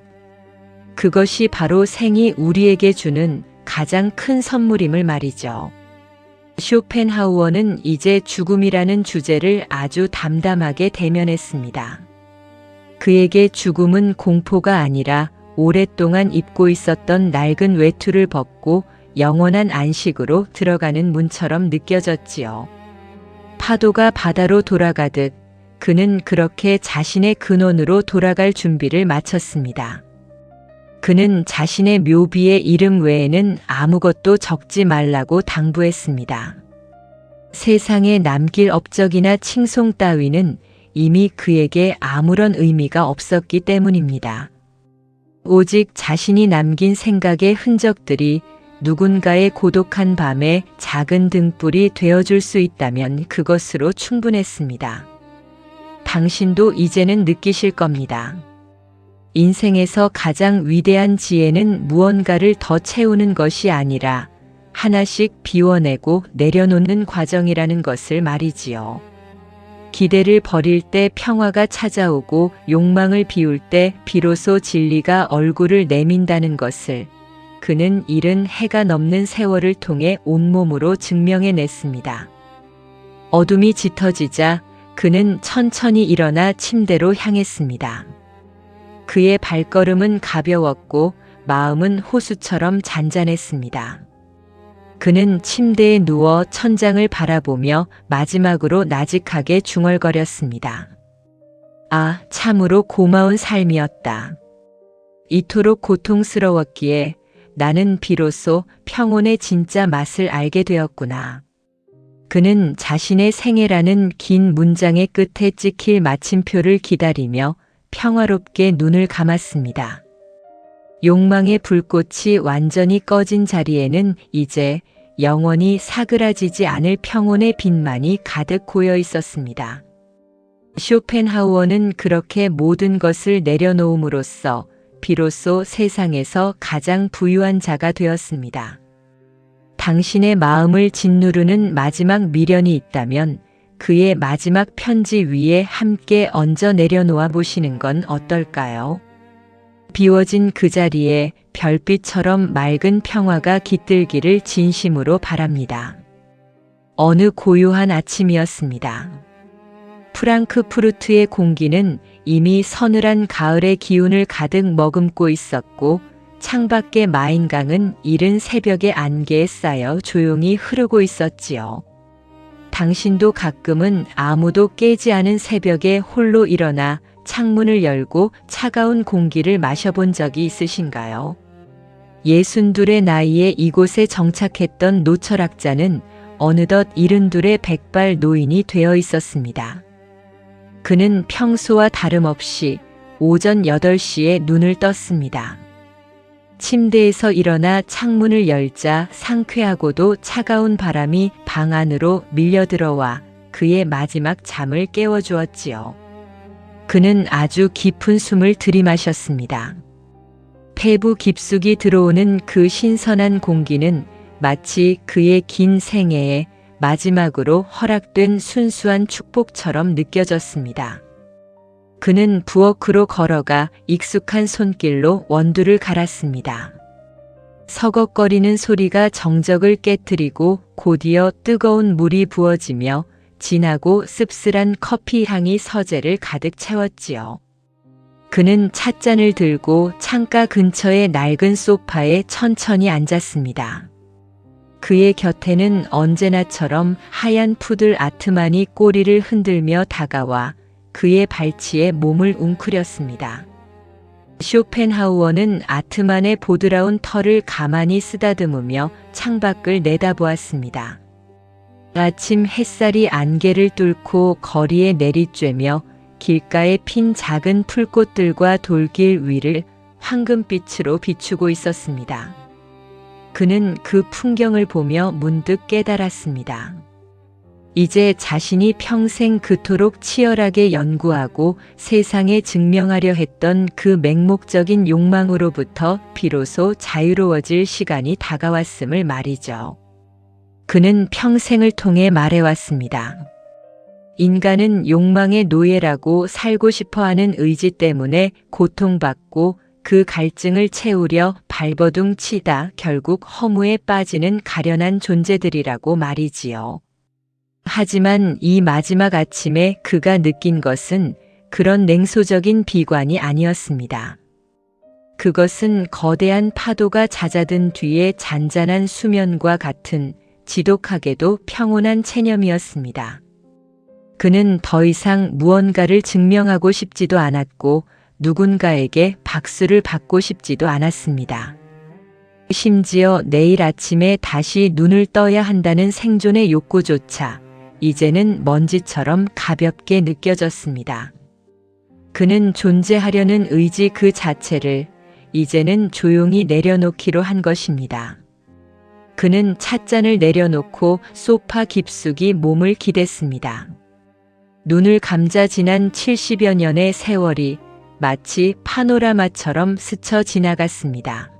그것이 바로 생이 우리에게 주는 가장 큰 선물임을 말이죠. 쇼펜하우어는 이제 죽음이라는 주제를 아주 담담하게 대면했습니다. 그에게 죽음은 공포가 아니라 오랫동안 입고 있었던 낡은 외투를 벗고 영원한 안식으로 들어가는 문처럼 느껴졌지요. 파도가 바다로 돌아가듯 그는 그렇게 자신의 근원으로 돌아갈 준비를 마쳤습니다. 그는 자신의 묘비의 이름 외에는 아무것도 적지 말라고 당부했습니다. 세상에 남길 업적이나 칭송 따위는 이미 그에게 아무런 의미가 없었기 때문입니다. 오직 자신이 남긴 생각의 흔적들이 누군가의 고독한 밤에 작은 등불이 되어줄 수 있다면 그것으로 충분했습니다. 당신도 이제는 느끼실 겁니다. 인생에서 가장 위대한 지혜는 무언가를 더 채우는 것이 아니라 하나씩 비워내고 내려놓는 과정이라는 것을 말이지요. 기대를 버릴 때 평화가 찾아오고 욕망을 비울 때 비로소 진리가 얼굴을 내민다는 것을 그는 이른 해가 넘는 세월을 통해 온몸으로 증명해냈습니다. 어둠이 짙어지자 그는 천천히 일어나 침대로 향했습니다. 그의 발걸음은 가벼웠고 마음은 호수처럼 잔잔했습니다. 그는 침대에 누워 천장을 바라보며 마지막으로 나직하게 중얼거렸습니다. 아, 참으로 고마운 삶이었다. 이토록 고통스러웠기에 나는 비로소 평온의 진짜 맛을 알게 되었구나. 그는 자신의 생애라는 긴 문장의 끝에 찍힐 마침표를 기다리며 평화롭게 눈을 감았습니다. 욕망의 불꽃이 완전히 꺼진 자리에는 이제 영원히 사그라지지 않을 평온의 빛만이 가득 고여 있었습니다. 쇼펜하우어는 그렇게 모든 것을 내려놓음으로써 비로소 세상에서 가장 부유한 자가 되었습니다. 당신의 마음을 짓누르는 마지막 미련이 있다면 그의 마지막 편지 위에 함께 얹어 내려놓아 보시는 건 어떨까요? 비워진 그 자리에 별빛처럼 맑은 평화가 깃들기를 진심으로 바랍니다. 어느 고요한 아침이었습니다. 프랑크푸르트의 공기는 이미 서늘한 가을의 기운을 가득 머금고 있었고 창밖의 마인강은 이른 새벽의 안개에 쌓여 조용히 흐르고 있었지요. 당신도 가끔은 아무도 깨지 않은 새벽에 홀로 일어나 창문을 열고 차가운 공기를 마셔본 적이 있으신가요? 62의 나이에 이곳에 정착했던 노철학자는 어느덧 72의 백발 노인이 되어 있었습니다. 그는 평소와 다름없이 오전 8시에 눈을 떴습니다. 침대에서 일어나 창문을 열자 상쾌하고도 차가운 바람이 방 안으로 밀려들어와 그의 마지막 잠을 깨워주었지요. 그는 아주 깊은 숨을 들이마셨습니다. 폐부 깊숙이 들어오는 그 신선한 공기는 마치 그의 긴 생애에 마지막으로 허락된 순수한 축복처럼 느껴졌습니다. 그는 부엌으로 걸어가 익숙한 손길로 원두를 갈았습니다. 서걱거리는 소리가 정적을 깨뜨리고 곧이어 뜨거운 물이 부어지며 진하고 씁쓸한 커피 향이 서재를 가득 채웠지요. 그는 찻잔을 들고 창가 근처의 낡은 소파에 천천히 앉았습니다. 그의 곁에는 언제나처럼 하얀 푸들 아트만이 꼬리를 흔들며 다가와 그의 발치에 몸을 웅크렸습니다. 쇼펜하우어는 아트만의 보드라운 털을 가만히 쓰다듬으며 창밖을 내다보았습니다. 아침 햇살이 안개를 뚫고 거리에 내리쬐며 길가에 핀 작은 풀꽃들과 돌길 위를 황금빛으로 비추고 있었습니다. 그는 그 풍경을 보며 문득 깨달았습니다. 이제 자신이 평생 그토록 치열하게 연구하고 세상에 증명하려 했던 그 맹목적인 욕망으로부터 비로소 자유로워질 시간이 다가왔음을 말이죠. 그는 평생을 통해 말해왔습니다. 인간은 욕망의 노예라고 살고 싶어하는 의지 때문에 고통받고 그 갈증을 채우려 발버둥 치다 결국 허무에 빠지는 가련한 존재들이라고 말이지요. 하지만 이 마지막 아침에 그가 느낀 것은 그런 냉소적인 비관이 아니었습니다. 그것은 거대한 파도가 잦아든 뒤에 잔잔한 수면과 같은 지독하게도 평온한 체념이었습니다. 그는 더 이상 무언가를 증명하고 싶지도 않았고 누군가에게 박수를 받고 싶지도 않았습니다. 심지어 내일 아침에 다시 눈을 떠야 한다는 생존의 욕구조차 이제는 먼지처럼 가볍게 느껴졌습니다. 그는 존재하려는 의지 그 자체를 이제는 조용히 내려놓기로 한 것입니다. 그는 찻잔을 내려놓고 소파 깊숙이 몸을 기댔습니다. 눈을 감자 지난 70여 년의 세월이 마치 파노라마처럼 스쳐 지나갔습니다.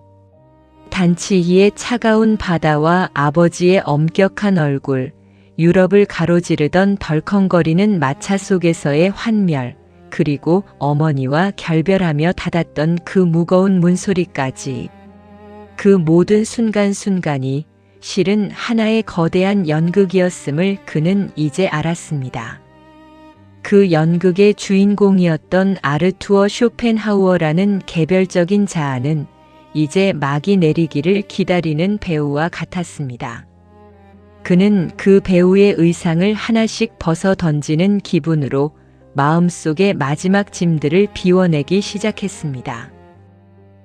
단치히의 차가운 바다와 아버지의 엄격한 얼굴, 유럽을 가로지르던 덜컹거리는 마차 속에서의 환멸, 그리고 어머니와 결별하며 닫았던 그 무거운 문소리까지. 그 모든 순간순간이 실은 하나의 거대한 연극이었음을 그는 이제 알았습니다. 그 연극의 주인공이었던 아르투어 쇼펜하우어라는 개별적인 자아는 이제 막이 내리기를 기다리는 배우와 같았습니다. 그는 그 배우의 의상을 하나씩 벗어 던지는 기분으로 마음속의 마지막 짐들을 비워내기 시작했습니다.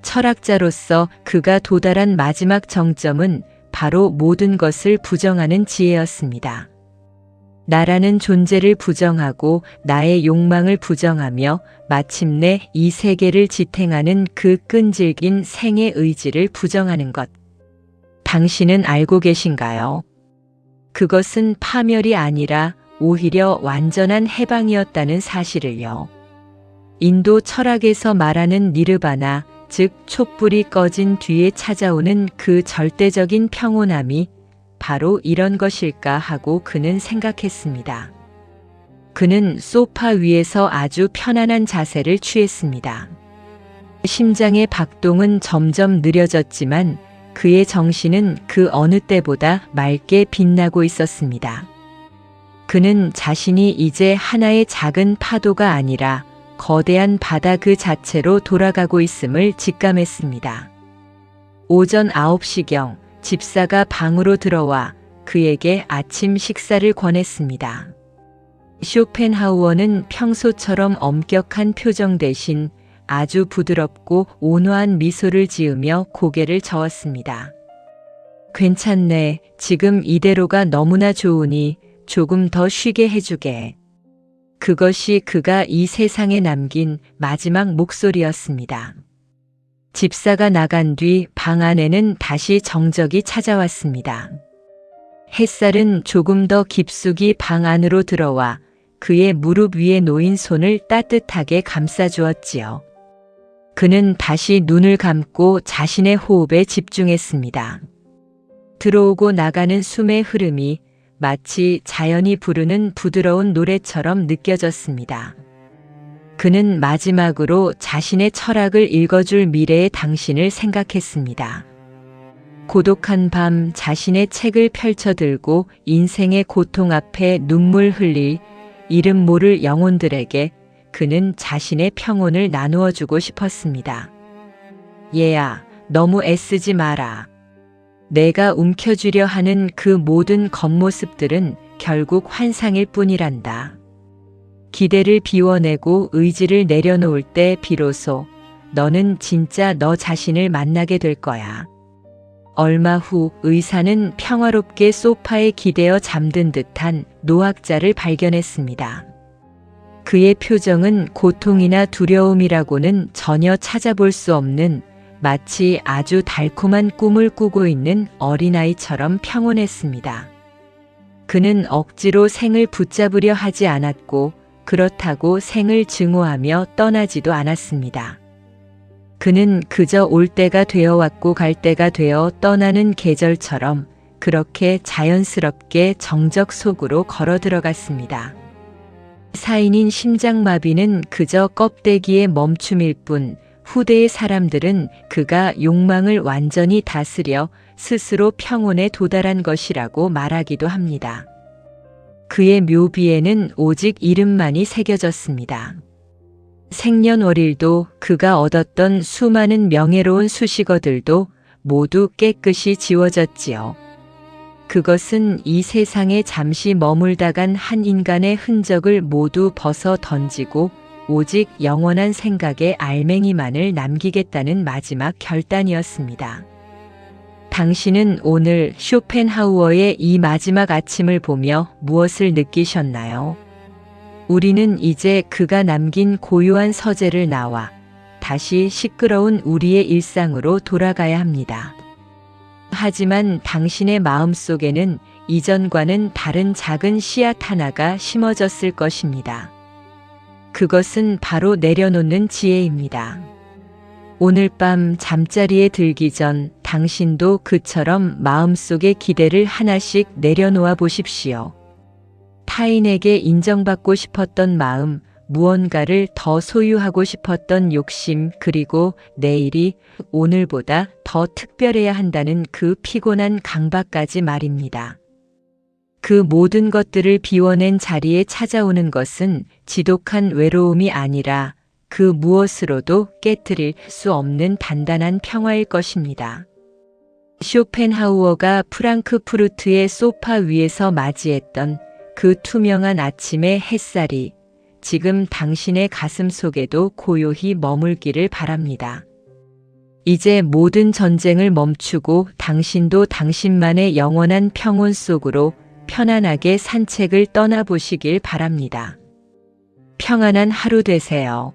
철학자로서 그가 도달한 마지막 정점은 바로 모든 것을 부정하는 지혜였습니다. 나라는 존재를 부정하고 나의 욕망을 부정하며 마침내 이 세계를 지탱하는 그 끈질긴 생의 의지를 부정하는 것. 당신은 알고 계신가요? 그것은 파멸이 아니라 오히려 완전한 해방이었다는 사실을요. 인도 철학에서 말하는 니르바나, 즉 촛불이 꺼진 뒤에 찾아오는 그 절대적인 평온함이 바로 이런 것일까 하고 그는 생각했습니다. 그는 소파 위에서 아주 편안한 자세를 취했습니다. 심장의 박동은 점점 느려졌지만 그의 정신은 그 어느 때보다 맑게 빛나고 있었습니다. 그는 자신이 이제 하나의 작은 파도가 아니라 거대한 바다 그 자체로 돌아가고 있음을 직감했습니다. 오전 9시경 집사가 방으로 들어와 그에게 아침 식사를 권했습니다. 쇼펜하우어는 평소처럼 엄격한 표정 대신 아주 부드럽고 온화한 미소를 지으며 고개를 저었습니다. 괜찮네. 지금 이대로가 너무나 좋으니 조금 더 쉬게 해주게. 그것이 그가 이 세상에 남긴 마지막 목소리였습니다. 집사가 나간 뒤 방 안에는 다시 정적이 찾아왔습니다. 햇살은 조금 더 깊숙이 방 안으로 들어와 그의 무릎 위에 놓인 손을 따뜻하게 감싸주었지요. 그는 다시 눈을 감고 자신의 호흡에 집중했습니다. 들어오고 나가는 숨의 흐름이 마치 자연이 부르는 부드러운 노래처럼 느껴졌습니다. 그는 마지막으로 자신의 철학을 읽어줄 미래의 당신을 생각했습니다. 고독한 밤 자신의 책을 펼쳐들고 인생의 고통 앞에 눈물 흘릴 이름 모를 영혼들에게 그는 자신의 평온을 나누어 주고 싶었습니다. 얘야, 너무 애쓰지 마라. 내가 움켜쥐려 하는 그 모든 겉모습들은 결국 환상일 뿐이란다. 기대를 비워내고 의지를 내려놓을 때 비로소 너는 진짜 너 자신을 만나게 될 거야. 얼마 후 의사는 평화롭게 소파에 기대어 잠든 듯한 노학자를 발견했습니다. 그의 표정은 고통이나 두려움이라고는 전혀 찾아볼 수 없는 마치 아주 달콤한 꿈을 꾸고 있는 어린아이처럼 평온했습니다. 그는 억지로 생을 붙잡으려 하지 않았고 그렇다고 생을 증오하며 떠나지도 않았습니다. 그는 그저 올 때가 되어 왔고 갈 때가 되어 떠나는 계절처럼 그렇게 자연스럽게 정적 속으로 걸어 들어갔습니다. 사인인 심장마비는 그저 껍데기의 멈춤일 뿐 후대의 사람들은 그가 욕망을 완전히 다스려 스스로 평온에 도달한 것이라고 말하기도 합니다. 그의 묘비에는 오직 이름만이 새겨졌습니다. 생년월일도 그가 얻었던 수많은 명예로운 수식어들도 모두 깨끗이 지워졌지요. 그것은 이 세상에 잠시 머물다 간 한 인간의 흔적을 모두 벗어 던지고 오직 영원한 생각의 알맹이만을 남기겠다는 마지막 결단이었습니다. 당신은 오늘 쇼펜하우어의 이 마지막 아침을 보며 무엇을 느끼셨나요? 우리는 이제 그가 남긴 고요한 서재를 나와 다시 시끄러운 우리의 일상으로 돌아가야 합니다. 하지만 당신의 마음속에는 이전과는 다른 작은 씨앗 하나가 심어졌을 것입니다. 그것은 바로 내려놓는 지혜입니다. 오늘 밤 잠자리에 들기 전 당신도 그처럼 마음속의 기대를 하나씩 내려놓아 보십시오. 타인에게 인정받고 싶었던 마음, 무언가를 더 소유하고 싶었던 욕심, 그리고 내일이 오늘보다 더 특별해야 한다는 그 피곤한 강박까지 말입니다. 그 모든 것들을 비워낸 자리에 찾아오는 것은 지독한 외로움이 아니라 그 무엇으로도 깨트릴 수 없는 단단한 평화일 것입니다. 쇼펜하우어가 프랑크푸르트의 소파 위에서 맞이했던 그 투명한 아침의 햇살이 지금 당신의 가슴 속에도 고요히 머물기를 바랍니다. 이제 모든 전쟁을 멈추고 당신도 당신만의 영원한 평온 속으로 편안하게 산책을 떠나보시길 바랍니다. 평안한 하루 되세요.